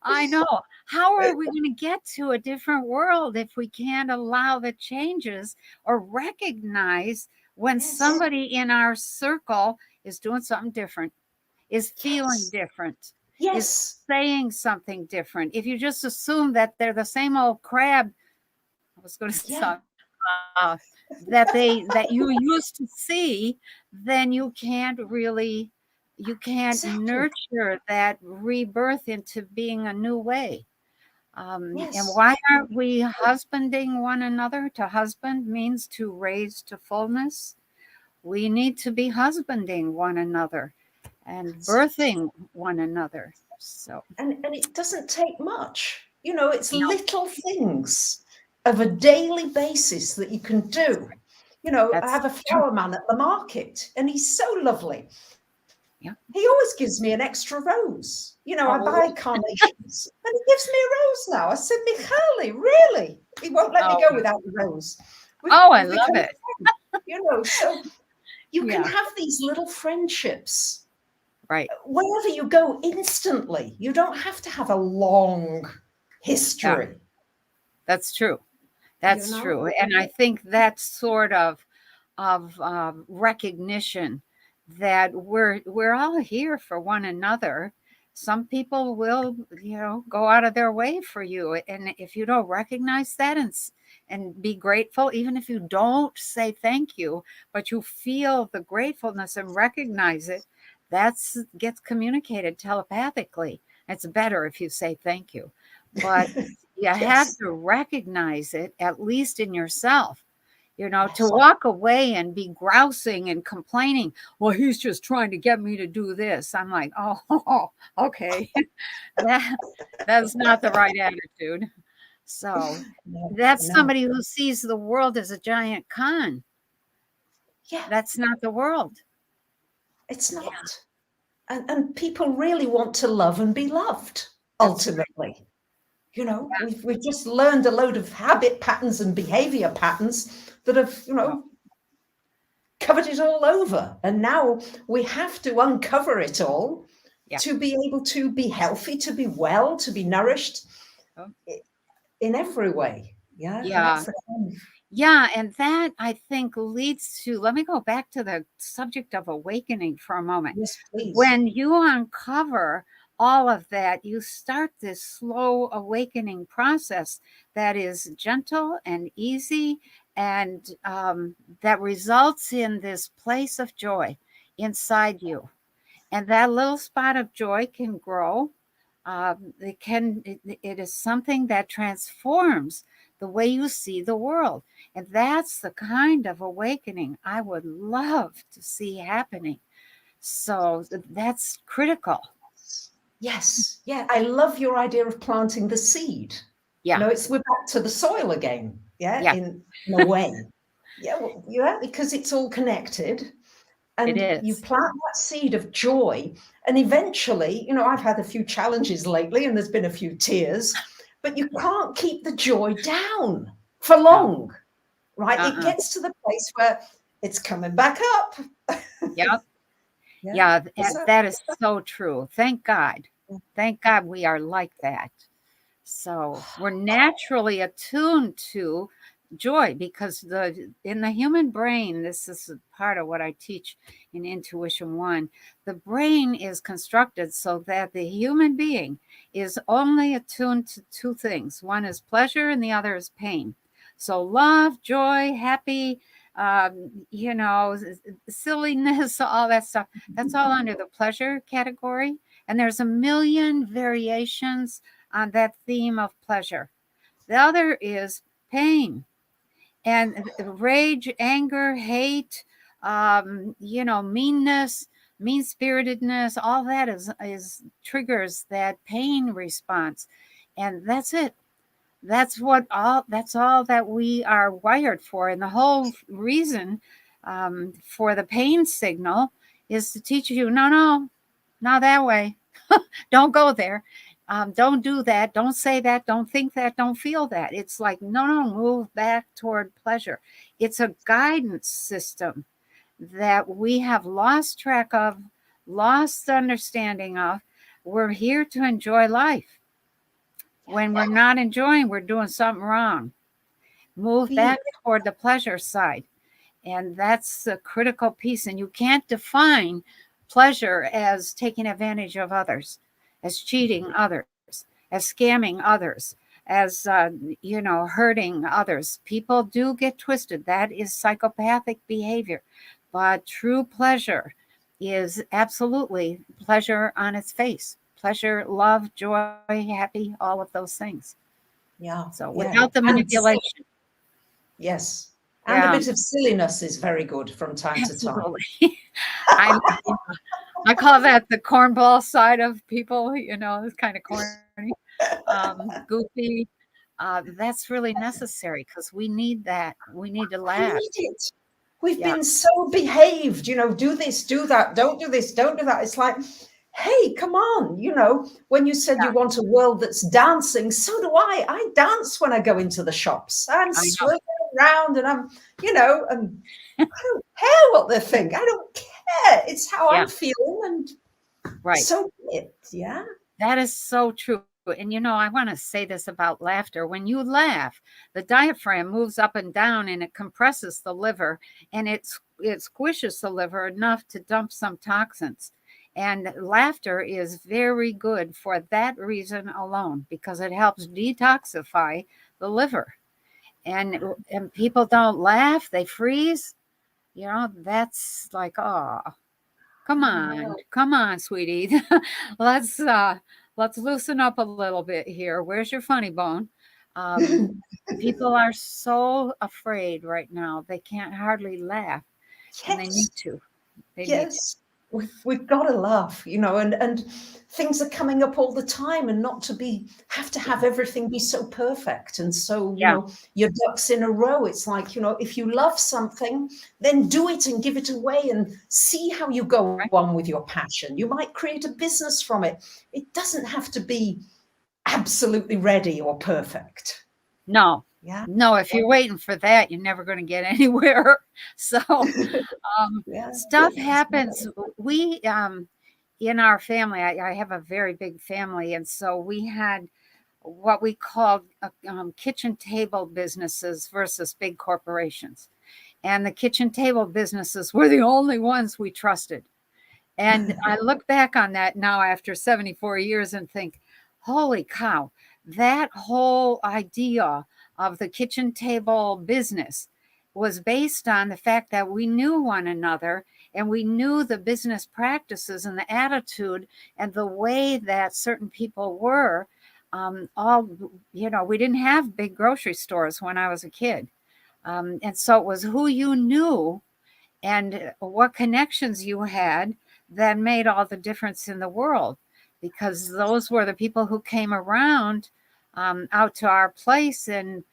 I know. How are we going to get to a different world if we can't allow the changes or recognize when Yes. somebody in our circle is doing something different, is feeling different, is saying something different? If you just assume that they're the same old crab, I was going to say, that you used to see, then you can't nurture that rebirth into being a new way. And why aren't we husbanding one another? To husband means to raise to fullness. We need to be husbanding one another and birthing one another. So, and it doesn't take much. It's little things of a daily basis that you can do. I have a flower man at the market, and he's so lovely. Yeah. He always gives me an extra rose. I buy carnations, and he gives me a rose now. I said, Michali, really? He won't let me go without the rose. I love it. So you can have these little friendships. Right. Wherever you go instantly. You don't have to have a long history. Yeah. That's true. That's true. And I think that sort of recognition that we're all here for one another. Some people will, go out of their way for you. And if you don't recognize that and be grateful, even if you don't say thank you, but you feel the gratefulness and recognize it, gets communicated telepathically. It's better if you say thank you. But you have to recognize it, at least in yourself. To walk away and be grousing and complaining, well, he's just trying to get me to do this. I'm like, oh, okay. That's not the right attitude. So that's somebody who sees the world as a giant con. Yeah. That's not the world. It's not. Yeah. And people really want to love and be loved, ultimately. We've just learned a load of habit patterns and behavior patterns that have, covered it all over. And now we have to uncover it all to be able to be healthy, to be well, to be nourished in every way. Yeah. Yeah. Yeah. And that, I think, leads to, let me go back to the subject of awakening for a moment. Yes, please. When you uncover all of that, you start this slow awakening process that is gentle and easy, and that results in this place of joy inside you. And that little spot of joy can grow. It is something that transforms the way you see the world. And that's the kind of awakening I would love to see happening. So that's critical. Yes. Yeah. I love your idea of planting the seed. Yeah. We're back to the soil again. Yeah. In a way. Yeah. Because it's all connected. And you plant that seed of joy. And eventually, I've had a few challenges lately and there's been a few tears, but you can't keep the joy down for long, right? It gets to the place where it's coming back up. Yep. Yeah, that is so true. Thank God. Thank God we are like that. So we're naturally attuned to joy, because in the human brain, this is part of what I teach in Intuition 1, the brain is constructed so that the human being is only attuned to two things. One is pleasure and the other is pain. So love, joy, happy, silliness, all that stuff, that's all under the pleasure category. And there's a million variations on that theme of pleasure. The other is pain and rage, anger, hate, meanness, mean-spiritedness. All that is triggers that pain response, and that's it. That's all that we are wired for. And the whole reason for the pain signal is to teach you, no, not that way. Don't go there. Don't do that. Don't say that. Don't think that. Don't feel that. It's like, no, move back toward pleasure. It's a guidance system that we have lost track of, lost understanding of. We're here to enjoy life. When we're not enjoying, we're doing something wrong. Move back toward the pleasure side. And that's a critical piece. And you can't define pleasure as taking advantage of others, as cheating others, as scamming others, as, hurting others. People do get twisted. That is psychopathic behavior. But true pleasure is absolutely pleasure on its face. Pleasure, love, joy, happy, all of those things. Yeah. So without the manipulation. Yes. And a bit of silliness is very good from time to time. I call that the cornball side of people, it's kind of corny, goofy. That's really necessary because we need that. We need to laugh. We need it. We've been so behaved, do this, do that, don't do this, don't do that. It's like, hey, come on, when you said you want a world that's dancing, so do I. I dance when I go into the shops. I'm swinging around and I'm, and I don't care what they think. I don't care. It's how I'm feeling. And so yeah. That is so true. And, I want to say this about laughter. When you laugh, the diaphragm moves up and down and it compresses the liver and it squishes the liver enough to dump some toxins. And laughter is very good for that reason alone, because it helps detoxify the liver. And people don't laugh, they freeze. That's like, oh, come on, sweetie. Let's loosen up a little bit here. Where's your funny bone? People are so afraid right now. They can't hardly laugh. Yes. And they need to. They need to. We've got to laugh, and things are coming up all the time, and not to have to have everything be so perfect and so, your ducks in a row. It's like, if you love something, then do it and give it away and see how you go on with your passion. You might create a business from it. It doesn't have to be absolutely ready or perfect. No. Yeah. No, if you're waiting for that, you're never going to get anywhere. So stuff happens. We, in our family, I have a very big family. And so we had what we called kitchen table businesses versus big corporations. And the kitchen table businesses were the only ones we trusted. And I look back on that now after 74 years and think, holy cow, that whole idea of the kitchen table business was based on the fact that we knew one another and we knew the business practices and the attitude and the way that certain people were. We didn't have big grocery stores when I was a kid. And so it was who you knew and what connections you had that made all the difference in the world, because those were the people who came around out to our place and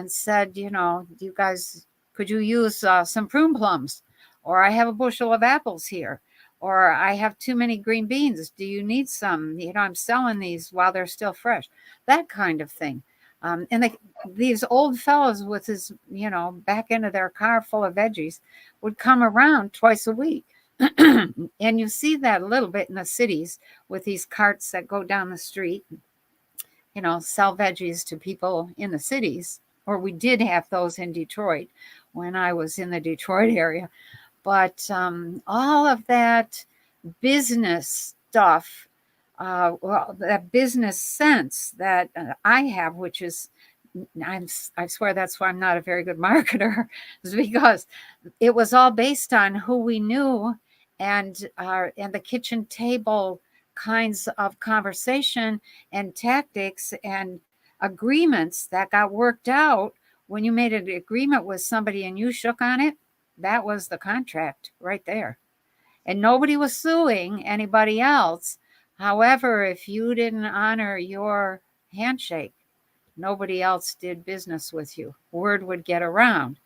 said, you guys, could you use some prune plums? Or I have a bushel of apples here. Or I have too many green beans. Do you need some? I'm selling these while they're still fresh. That kind of thing. And these old fellows with his, back end of their car full of veggies would come around twice a week. And you see that a little bit in the cities with these carts that go down the street, sell veggies to people in the cities or we did have those in Detroit when I was in the Detroit area. But all of that business stuff, well, that business sense that I have, which is, I swear that's why I'm not a very good marketer, is because it was all based on who we knew and the kitchen table kinds of conversation and tactics and agreements that got worked out. When you made an agreement with somebody and you shook on it, that was the contract right there. And nobody was suing anybody else. However, if you didn't honor your handshake, nobody else did business with you. Word would get around.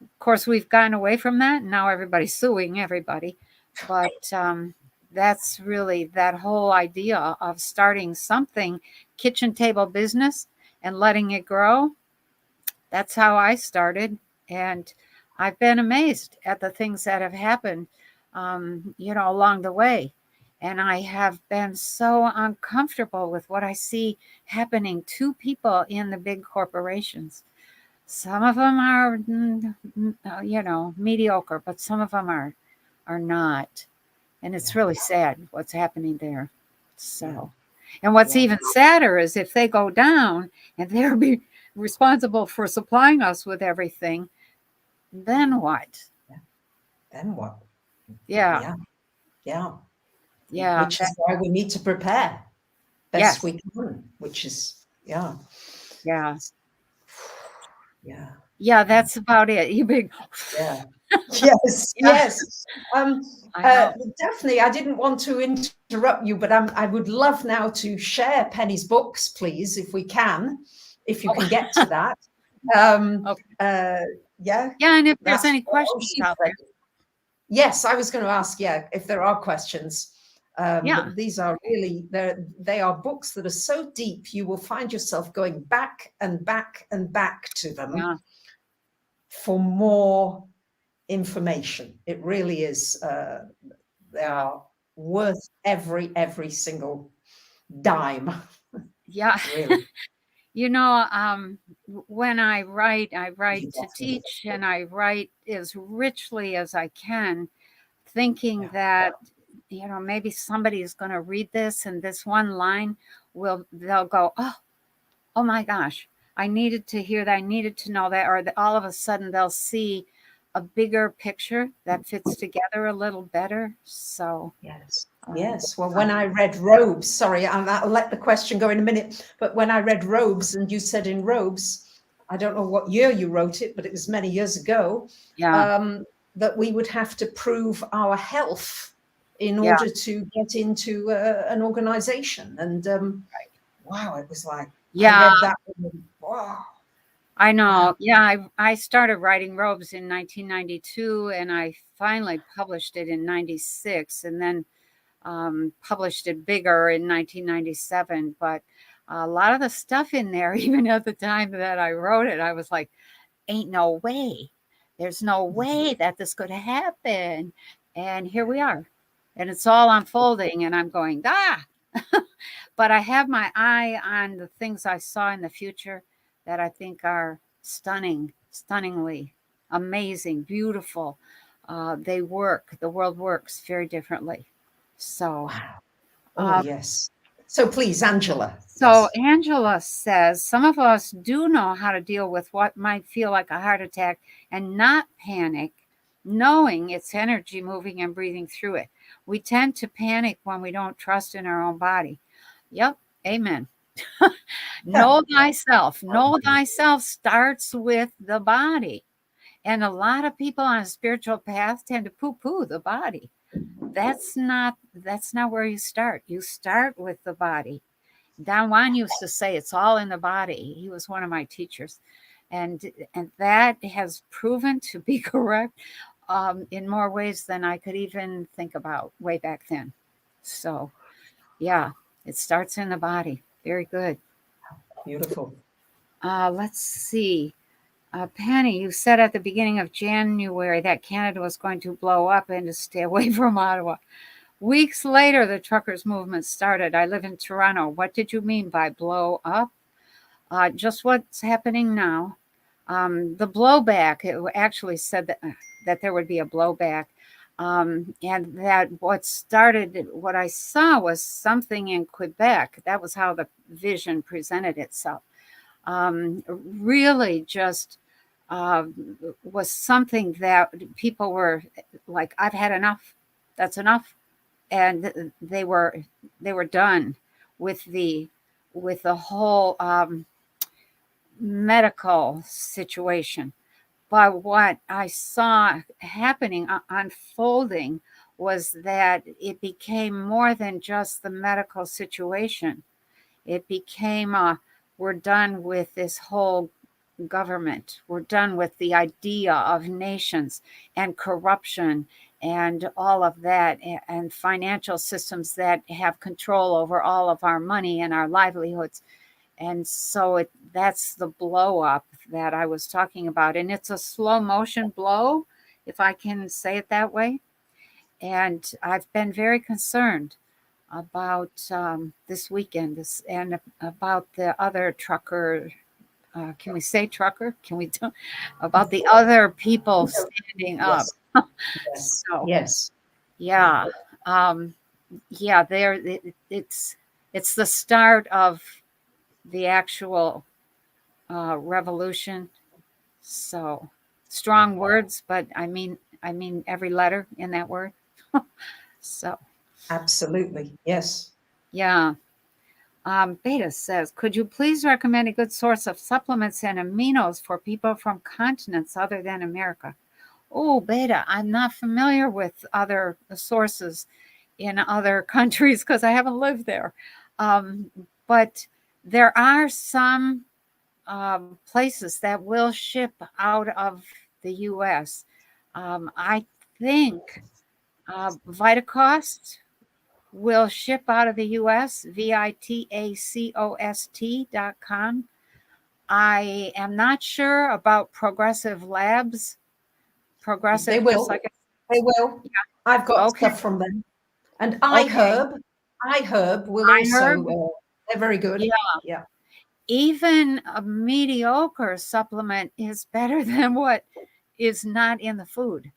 Of course, we've gotten away from that. And now everybody's suing everybody. But that's really that whole idea of starting something, kitchen table business, and letting it grow. That's how I started. And I've been amazed at the things that have happened, along the way. And I have been so uncomfortable with what I see happening to people in the big corporations. Some of them are, mediocre, but some of them are not. And it's really sad what's happening there. So, and what's even sadder is if they go down and they're be responsible for supplying us with everything, then what? Then what? Yeah. Which is why we need to prepare best we can, which is, Yeah, that's about it. You big. Yes. Definitely. I didn't want to interrupt you, but I would love now to share Penny's books, please, if we can, if you can get to that. And if there's any questions out there. Yes, I was going to ask, if there are questions. These are really, they are books that are so deep, you will find yourself going back and back and back to them for more information. It really is, they are worth every single dime. Really. When I write to teach, and I write as richly as I can, thinking that, maybe somebody is going to read this and this one line they'll go, oh my gosh, I needed to hear that. I needed to know that. Or all of a sudden they'll see a bigger picture that fits together a little better. So, yes. Well, when I read Robes, sorry, I'll let the question go in a minute, but when I read Robes and you said in Robes, I don't know what year you wrote it, but it was many years ago, that we would have to prove our health in order to get into an organization. And wow, it was like, I read that. Wow. I know. Yeah, I started writing Robes in 1992, and I finally published it in 96, and then published it bigger in 1997. But a lot of the stuff in there, even at the time that I wrote it, I was like, ain't no way. There's no way that this could happen. And here we are. And it's all unfolding, and I'm going, But I have my eye on the things I saw in the future that I think are stunningly amazing, beautiful. They work. The world works very differently. So, yes. So please, Angela. So Angela says, some of us do know how to deal with what might feel like a heart attack and not panic, knowing it's energy moving and breathing through it. We tend to panic when we don't trust in our own body. Yep. Amen. Know thyself. Know thyself starts with the body. And a lot of people on a spiritual path tend to poo-poo the body. That's not where you start. You start with the body. Don Juan used to say it's all in the body. He was one of my teachers. And that has proven to be correct in more ways than I could even think about way back then. So, yeah, it starts in the body. Very good. Beautiful. Let's see. Penny, you said at the beginning of January that Canada was going to blow up and to stay away from Ottawa. Weeks later, the truckers' movement started. I live in Toronto. What did you mean by blow up? Just what's happening now. The blowback, it actually said that there would be a blowback. And that what I saw was something in Quebec. That was how the vision presented itself. Really just was something that people were like, I've had enough. That's enough. And they were done with the whole medical situation. But what I saw happening, unfolding, was that it became more than just the medical situation. It became we're done with this whole government. We're done with the idea of nations and corruption and all of that, and financial systems that have control over all of our money and our livelihoods. And so that's the blow up that I was talking about. And it's a slow motion blow, if I can say it that way. And I've been very concerned about this weekend and about the other trucker. Can we say trucker? Can we do about the other people standing up? Yes. So, Yes. yeah. Yeah, it's the start of the actual revolution. So strong words, but I mean every letter in that word. So Absolutely. Yes. yeah. Beta says, could you please recommend a good source of supplements and aminos for people from continents other than America? Oh, Beta, I'm not familiar with other sources in other countries because I haven't lived there. But there are some places that will ship out of the U.S. I think Vitacost will ship out of the U.S., VITACOST.com. I am not sure about Progressive Labs. Progressive, They will. like They will. yeah. I've got Okay. stuff from them. And Okay. iHerb will iHerb. also, they're very good. Yeah. Yeah. Even a mediocre supplement is better than what is not in the food.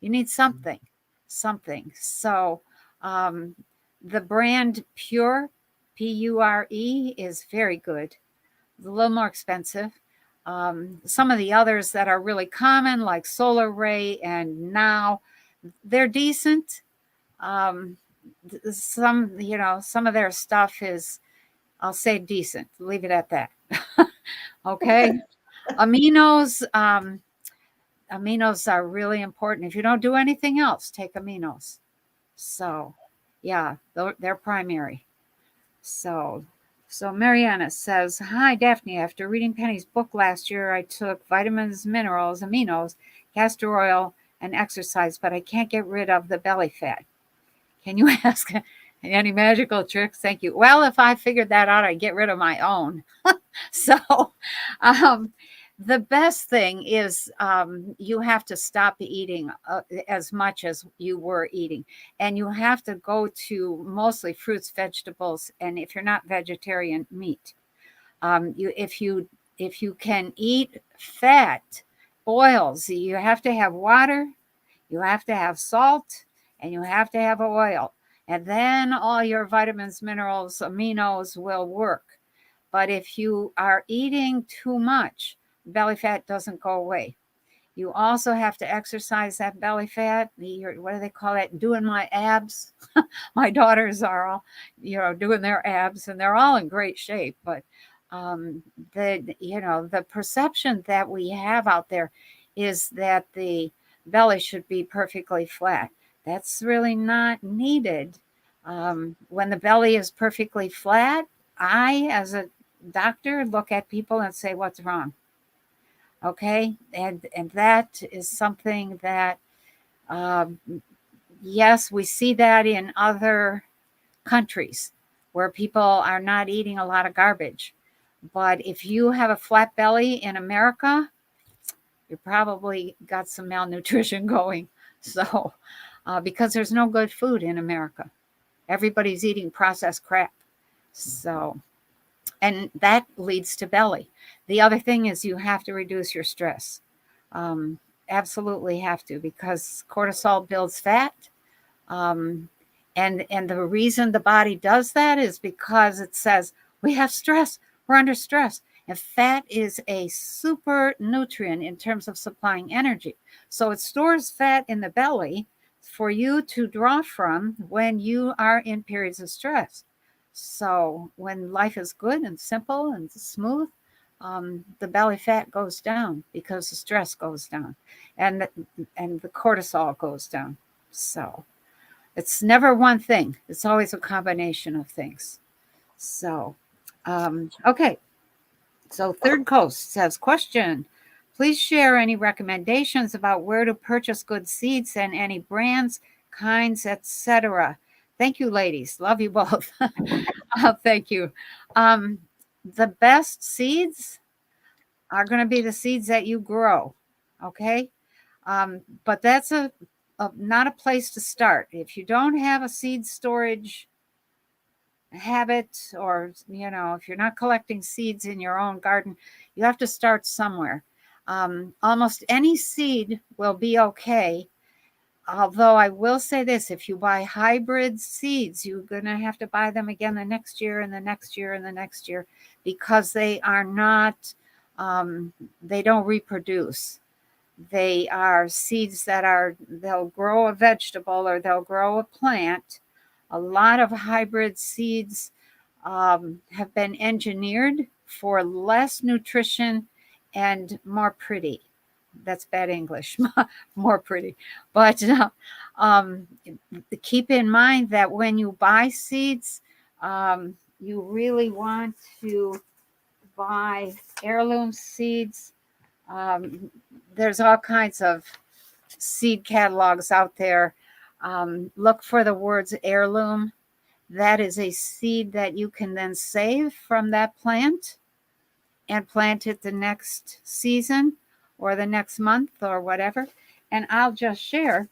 You need something. So the brand Pure, Pure, is very good. It's a little more expensive. Some of the others that are really common, like Solar Ray and Now, they're decent. Some of their stuff is, I'll say, decent. Leave it at that. Okay. Aminos, aminos are really important. If you don't do anything else, take aminos. So, yeah, they're primary. So Mariana says, hi, Daphne. After reading Penny's book last year, I took vitamins, minerals, aminos, castor oil, and exercise, but I can't get rid of the belly fat. Can you ask any magical tricks? Thank you. Well, if I figured that out, I'd get rid of my own. So, the best thing is you have to stop eating as much as you were eating, and you have to go to mostly fruits, vegetables, and if you're not vegetarian, meat. If you can eat fat, oils, you have to have water, you have to have salt, and you have to have oil, and then all your vitamins, minerals, aminos will work. But if you are eating too much, belly fat doesn't go away. You also have to exercise that belly fat. What do they call it? Doing my abs. My daughters are all, doing their abs, and they're all in great shape. But the perception that we have out there is that the belly should be perfectly flat. That's really not needed. When the belly is perfectly flat, I, as a doctor, look at people and say, what's wrong? Okay. And that is something that, yes, we see that in other countries where people are not eating a lot of garbage. But if you have a flat belly in America, you probably got some malnutrition going. So, because there's no good food in America, everybody's eating processed crap. So, And that leads to belly. The other thing is you have to reduce your stress. Um, Absolutely have to, because cortisol builds fat. Um, and the reason the body does that is because it says we have stress, we're under stress. And fat is a super nutrient in terms of supplying energy. So it stores fat in the belly for you to draw from when you are in periods of stress. So when life is good and simple and smooth, the belly fat goes down because the stress goes down, and the cortisol goes down. So it's never one thing. It's always a combination of things. So, okay. So Third Coast says, question, please share any recommendations about where to purchase good seeds and any brands, kinds, etc. Thank you, ladies. Love you both. Thank you. The best seeds are going to be the seeds that you grow. Okay. But that's not a place to start. If you don't have a seed storage habit, or if you're not collecting seeds in your own garden, you have to start somewhere. Almost any seed will be okay. Although I will say this, if you buy hybrid seeds, you're going to have to buy them again the next year and the next year and the next year, because they are not, they don't reproduce. They are seeds that they'll grow a vegetable or they'll grow a plant. A lot of hybrid seeds have been engineered for less nutrition and more pretty. That's bad English, more pretty. But um, keep in mind that when you buy seeds, you really want to buy heirloom seeds. There's all kinds of seed catalogs out there. Look for the words heirloom. That is a seed that you can then save from that plant and plant it the next season or the next month or whatever. And I'll just share,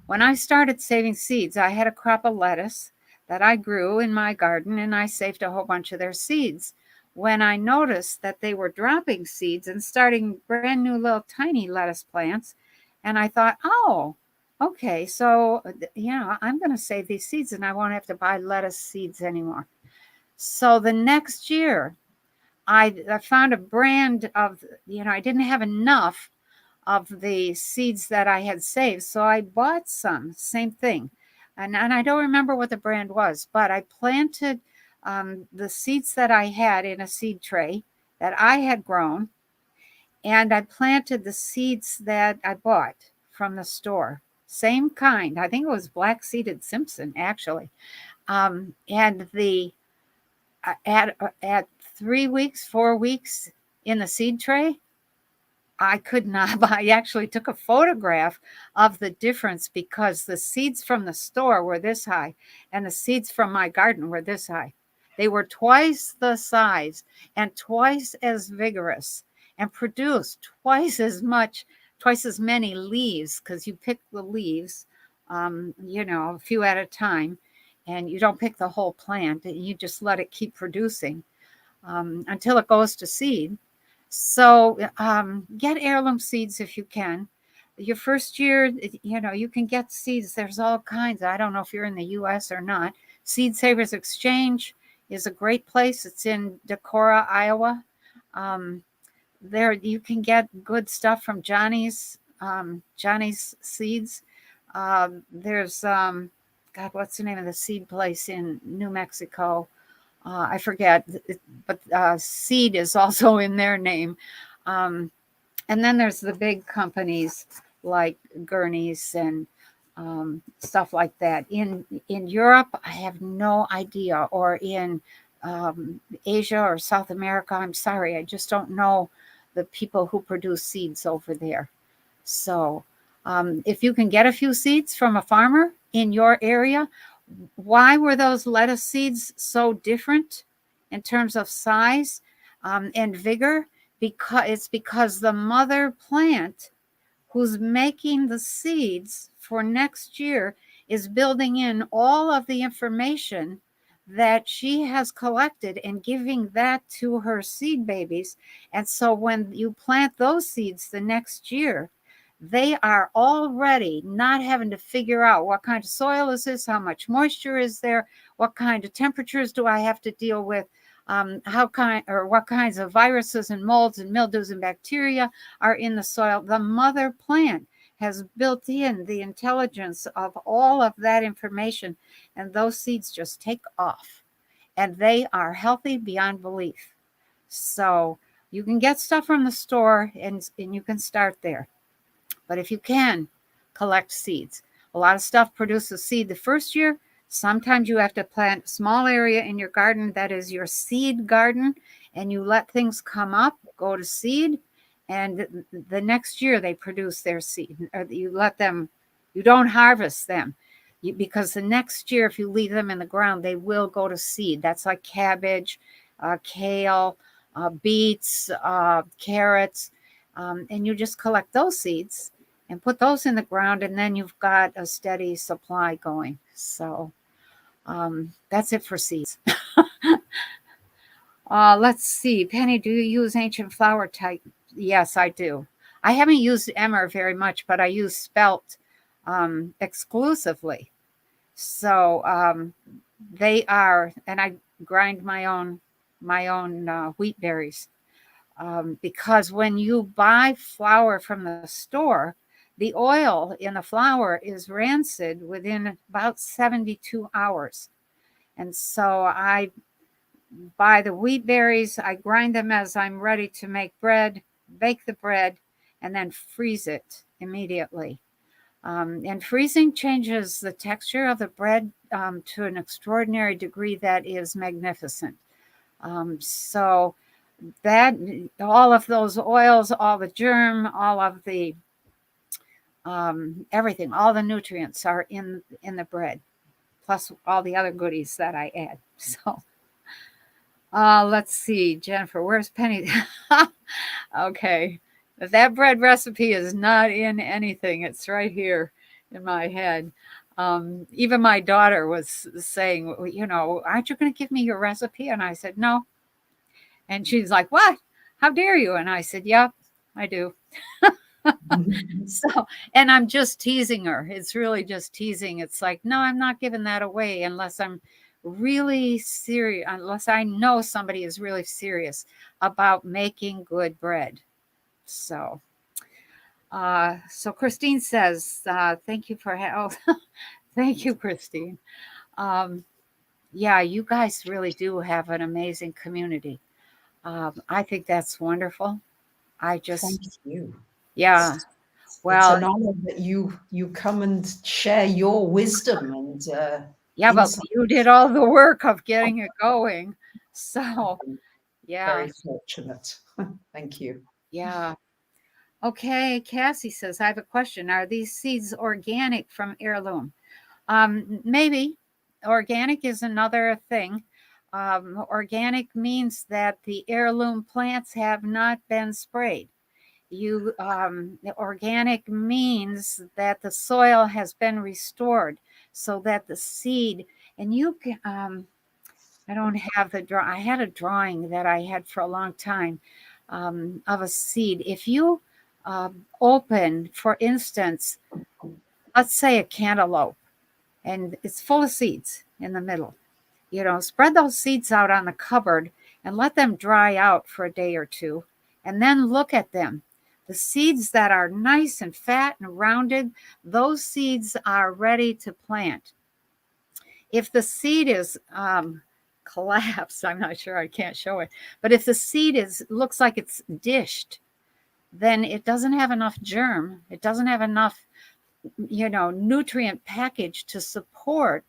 when I started saving seeds, I had a crop of lettuce that I grew in my garden, and I saved a whole bunch of their seeds. When I noticed that they were dropping seeds and starting brand new little tiny lettuce plants, and I thought, oh, okay, so I'm going to save these seeds and I won't have to buy lettuce seeds anymore. So the next year, I found a brand of, I didn't have enough of the seeds that I had saved. So I bought some, same thing. And I don't remember what the brand was, but I planted the seeds that I had in a seed tray that I had grown. And I planted the seeds that I bought from the store. Same kind. I think it was black seeded Simpson, actually. And at 3 weeks, 4 weeks in the seed tray, I could not. I actually took a photograph of the difference, because the seeds from the store were this high and the seeds from my garden were this high. They were twice the size and twice as vigorous and produced twice as many leaves, because you pick the leaves, a few at a time, and you don't pick the whole plant. You just let it keep producing until it goes to seed. So get heirloom seeds if you can. Your first year, you can get seeds. There's all kinds. I don't know if you're in the U.S. or not. Seed Savers Exchange is a great place. It's in Decorah, Iowa. There you can get good stuff from Johnny's Seeds. There's God, what's the name of the seed place in New Mexico? I forget, but seed is also in their name. And then there's the big companies like Gurney's and stuff like that. In Europe, I have no idea, or in Asia or South America. I'm sorry, I just don't know the people who produce seeds over there. So if you can get a few seeds from a farmer in your area, why were those lettuce seeds so different in terms of size and vigor? Because the mother plant who's making the seeds for next year is building in all of the information that she has collected and giving that to her seed babies. And so when you plant those seeds the next year, they are already not having to figure out what kind of soil is this, how much moisture is there, what kind of temperatures do I have to deal with, what kinds of viruses and molds and mildews and bacteria are in the soil. The mother plant has built in the intelligence of all of that information, and those seeds just take off, and they are healthy beyond belief. So you can get stuff from the store, and you can start there. But if you can, collect seeds. A lot of stuff produces seed the first year. Sometimes you have to plant a small area in your garden that is your seed garden, and you let things come up, go to seed, and the next year they produce their seed. Or you let them, you don't harvest them, because the next year, if you leave them in the ground, they will go to seed. That's like cabbage, kale, beets, carrots, and you just collect those seeds and put those in the ground, and then you've got a steady supply going. So that's it for seeds. Let's see. Penny, do you use ancient flower type? Yes, I do. I haven't used emmer very much, but I use spelt exclusively. So they are, and I grind my own wheat berries, because when you buy flour from the store, the oil in the flour is rancid within about 72 hours. And so I buy the wheat berries, I grind them as I'm ready to make bread, bake the bread, and then freeze it immediately. And freezing changes the texture of the bread to an extraordinary degree that is magnificent. So that all of those oils, all the germ, all of the everything, all the nutrients are in the bread, plus all the other goodies that I add. So let's see, Jennifer, where's Penny? Okay, that bread recipe is not in anything. It's right here in my head. Even my daughter was saying, you know, aren't you going to give me your recipe? And I said, no. And she's like, what? How dare you? And I said, yep, I do. So, and I'm just teasing her. It's really just teasing. It's like, no, I'm not giving that away unless I'm really serious, unless I know somebody is really serious about making good bread. So, so Christine says, thank you for help. Thank you, Christine. Yeah, you guys really do have an amazing community. I think that's wonderful. I just, Thank you. yeah. Well, Well, it's an honor that you come and share your wisdom and yeah, but insight. you did all the work of getting it going. So, yeah, Very fortunate. Thank you. yeah. Okay, Cassie says, I have a question. Are these seeds organic from heirloom? Maybe. Organic is another thing. Organic means that the heirloom plants have not been sprayed. Organic means that the soil has been restored so that the seed, and you can, I don't have the draw. I had a drawing that I had for a long time of a seed. If you open, for instance, let's say a cantaloupe, and it's full of seeds in the middle, you know, spread those seeds out on the cupboard and let them dry out for a day or two, and then look at them. The seeds that are nice and fat and rounded, those seeds are ready to plant. If the seed is collapsed, I'm not sure, I can't show it, but if the seed looks like it's dished, then it doesn't have enough germ. It doesn't have enough, you know, nutrient package to support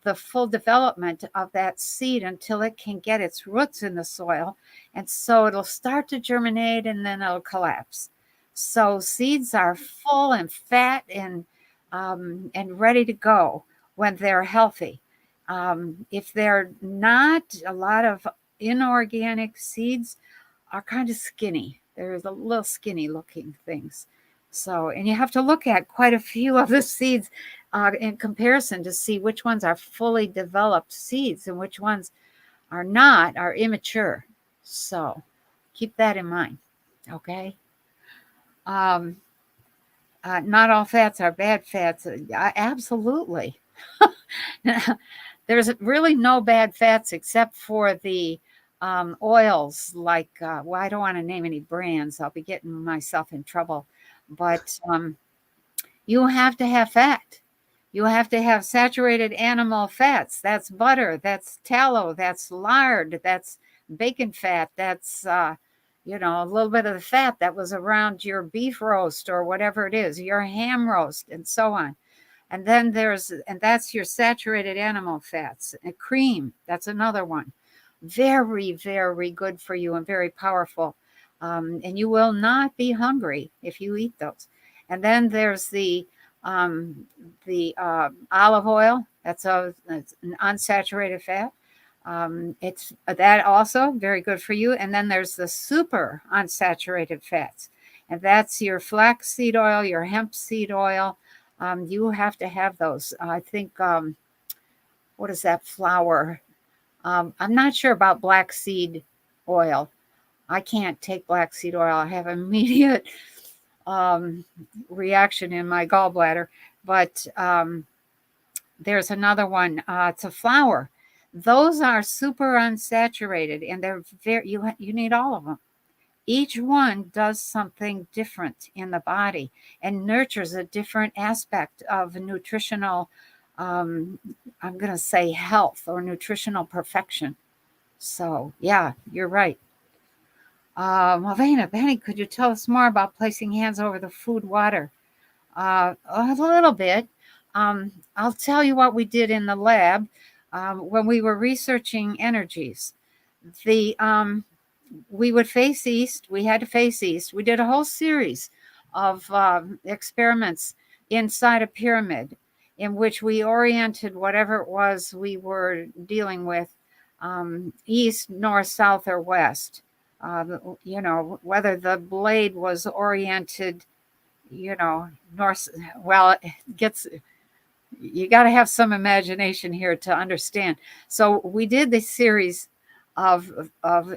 the full development of that seed until it can get its roots in the soil. And so it'll start to germinate and then it'll collapse. So seeds are full and fat and ready to go when they're healthy. If they're not, a lot of inorganic seeds are kind of skinny. There's a little skinny looking things. So, and you have to look at quite a few of the seeds in comparison to see which ones are fully developed seeds and which ones are not, are immature. So keep that in mind. Okay. Um, not all fats are bad fats. Absolutely. There's really no bad fats except for the oils, like, well, I don't want to name any brands. I'll be getting myself in trouble. But you have to have fat. You have to have saturated animal fats. That's butter, that's tallow, that's lard, that's bacon fat, that's, a little bit of the fat that was around your beef roast or whatever it is, your ham roast, and so on. And then and that's your saturated animal fats. And cream, that's another one. Very, very good for you and very powerful. And you will not be hungry if you eat those. And then there's the olive oil. That's an unsaturated fat. It's that also very good for you. And then there's the super unsaturated fats, and that's your flaxseed oil, your hemp seed oil. You have to have those. I think, what is that flour? I'm not sure about black seed oil. I can't take black seed oil. I have immediate reaction in my gallbladder. But there's another one. It's a flour. Those are super unsaturated, and they're very. You need all of them. Each one does something different in the body and nurtures a different aspect of nutritional, I'm going to say health or nutritional perfection. So, yeah, you're right. Malvina, Benny, could you tell us more about placing hands over the food water? A little bit. I'll tell you what we did in the lab when we were researching energies. We would face east. We had to face east. We did a whole series of experiments inside a pyramid in which we oriented whatever it was we were dealing with, east, north, south, or west. Whether the blade was oriented, north. Well, it gets. You got to have some imagination here to understand. So we did this series of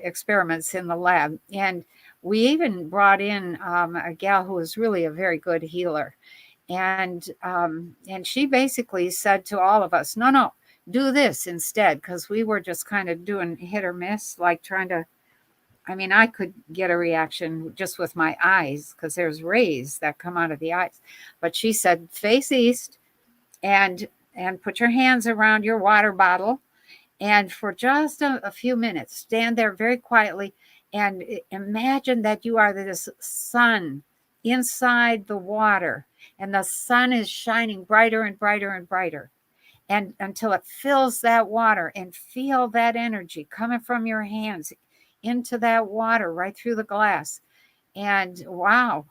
experiments in the lab, and we even brought in a gal who was really a very good healer, and she basically said to all of us, no, do this instead, because we were just kind of doing hit or miss, like trying to. I mean, I could get a reaction just with my eyes because there's rays that come out of the eyes, but she said face east and put your hands around your water bottle. And for just a few minutes, stand there very quietly and imagine that you are this sun inside the water, and the sun is shining brighter and brighter and brighter, and until it fills that water, and feel that energy coming from your hands into that water right through the glass. And wow,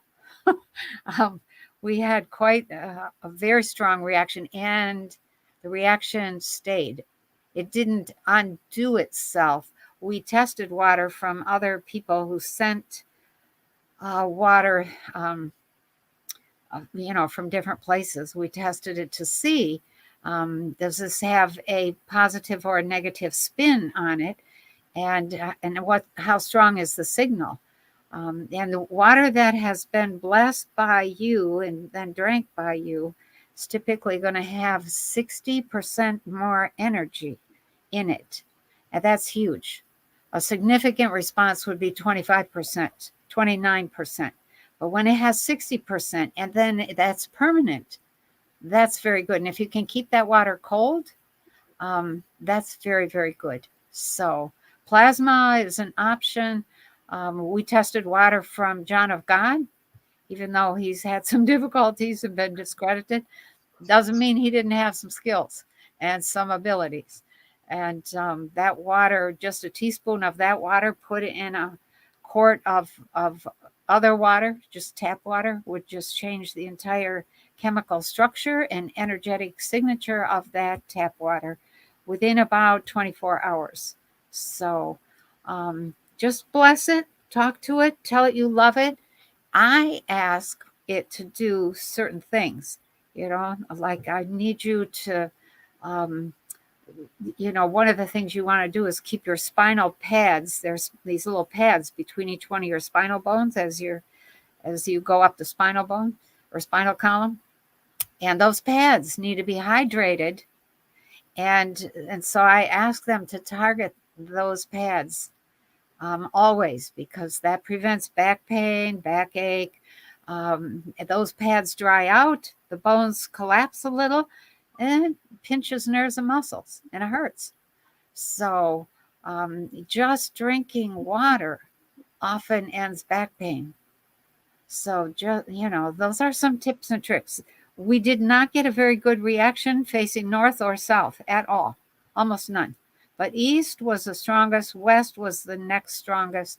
we had quite a very strong reaction, and the reaction stayed. It didn't undo itself. We tested water from other people who sent water, from different places. We tested it to see, does this have a positive or a negative spin on it, and how strong is the signal? And the water that has been blessed by you and then drank by you is typically going to have 60% more energy in it. And that's huge. A significant response would be 25%, 29%. But when it has 60%, and then that's permanent, that's very good. And if you can keep that water cold, that's very, very good. So plasma is an option. We tested water from John of God, even though he's had some difficulties and been discredited. Doesn't mean he didn't have some skills and some abilities. And that water, just a teaspoon of that water, put it in a quart of other water, just tap water, would just change the entire chemical structure and energetic signature of that tap water within about 24 hours. So just bless it, talk to it, tell it you love it. I ask it to do certain things, like I need you to, um, one of the things you want to do is keep your spinal pads. There's these little pads between each one of your spinal bones as you go up the spinal bone or spinal column. And those pads need to be hydrated. And so I ask them to target those pads always, because that prevents back pain, backache. Those pads dry out, the bones collapse a little, and it pinches nerves and muscles, and it hurts. So just drinking water often ends back pain. So just, those are some tips and tricks. We did not get a very good reaction facing north or south at all, almost none. But east was the strongest, west was the next strongest.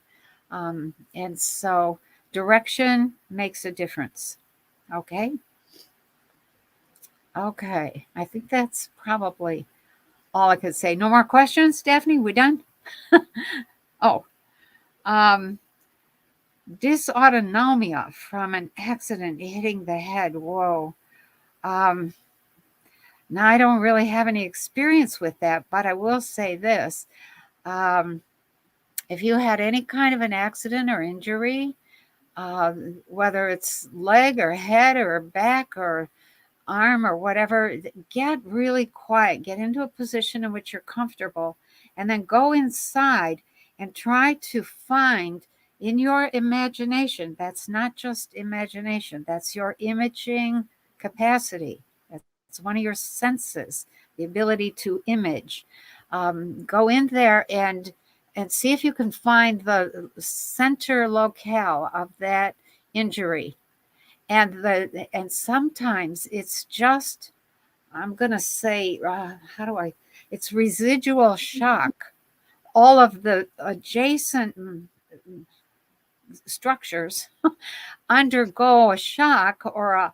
And so direction makes a difference. Okay. Okay. I think that's probably all I could say. No more questions, Daphne? We done? Oh, dysautonomia from an accident hitting the head. Whoa. Now, I don't really have any experience with that, but I will say this. If you had any kind of an accident or injury, whether it's leg or head or back or arm or whatever, get really quiet. Get into a position in which you're comfortable, and then go inside and try to find in your imagination. That's not just imagination. That's your imaging capacity. That's one of your senses, the ability to image. Go in there and see if you can find the center locale of that injury. And sometimes it's just, I'm going to say, it's residual shock. All of the adjacent structures undergo a shock or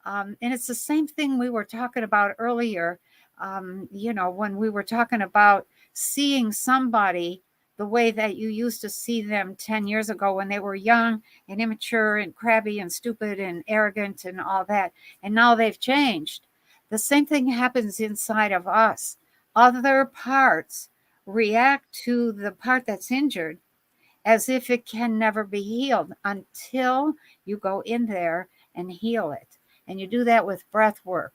and it's the same thing we were talking about earlier. When we were talking about seeing somebody the way that you used to see them 10 years ago when they were young and immature and crabby and stupid and arrogant and all that. And now they've changed. The same thing happens inside of us. Other parts react to the part that's injured as if it can never be healed until you go in there and heal it. And you do that with breath work.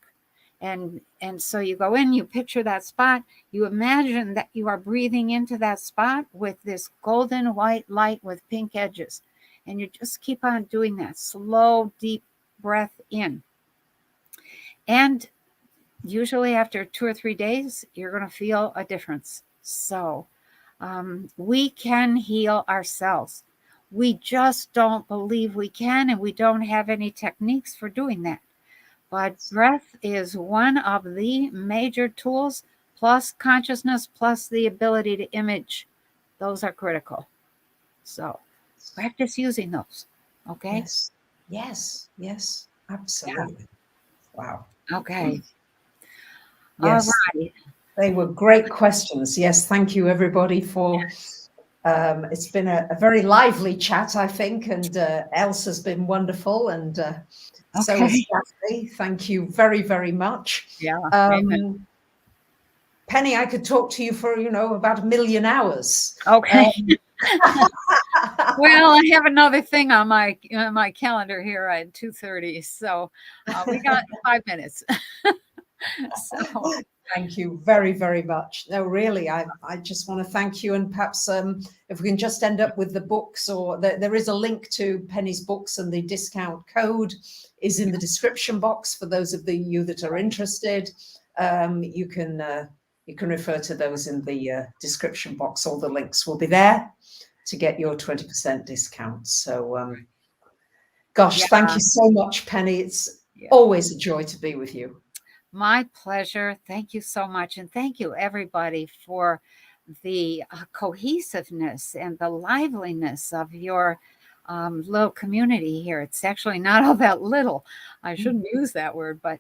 And so you go in, you picture that spot, you imagine that you are breathing into that spot with this golden white light with pink edges. And you just keep on doing that slow, deep breath in. And usually after 2 or 3 days, you're going to feel a difference. So we can heal ourselves. We just don't believe we can, and we don't have any techniques for doing that. But breath is one of the major tools, plus consciousness, plus the ability to image. Those are critical. So practice using those. Okay? Yes. Absolutely. Yeah. Wow. Okay. Yes. All right. They were great questions. Yes, thank you, everybody, for... it's been a very lively chat, I think, and Elsa's been wonderful, and so is Daphne. Thank you very, very much. Yeah. Penny, I could talk to you for, about 1 million hours. Okay. Well, I have another thing on my calendar here at 2:30, so we got 5 minutes. So. Thank you very, very much. No, really, I just want to thank you. And perhaps if we can just end up with the books, or there is a link to Penny's books, and the discount code is in the description box for those of you that are interested. You can refer to those in the description box. All the links will be there to get your 20% discount. So, gosh, thank you so much, Penny. It's always a joy to be with you. My pleasure. Thank you so much. And thank you, everybody, for the cohesiveness and the liveliness of your little community here. It's actually not all that little. I shouldn't use that word, but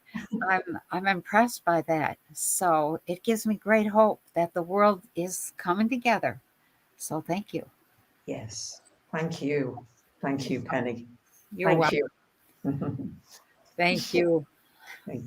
I'm impressed by that. So it gives me great hope that the world is coming together. So thank you. Yes. Thank you. Thank you, Penny. You're Thank welcome. you. Thank you.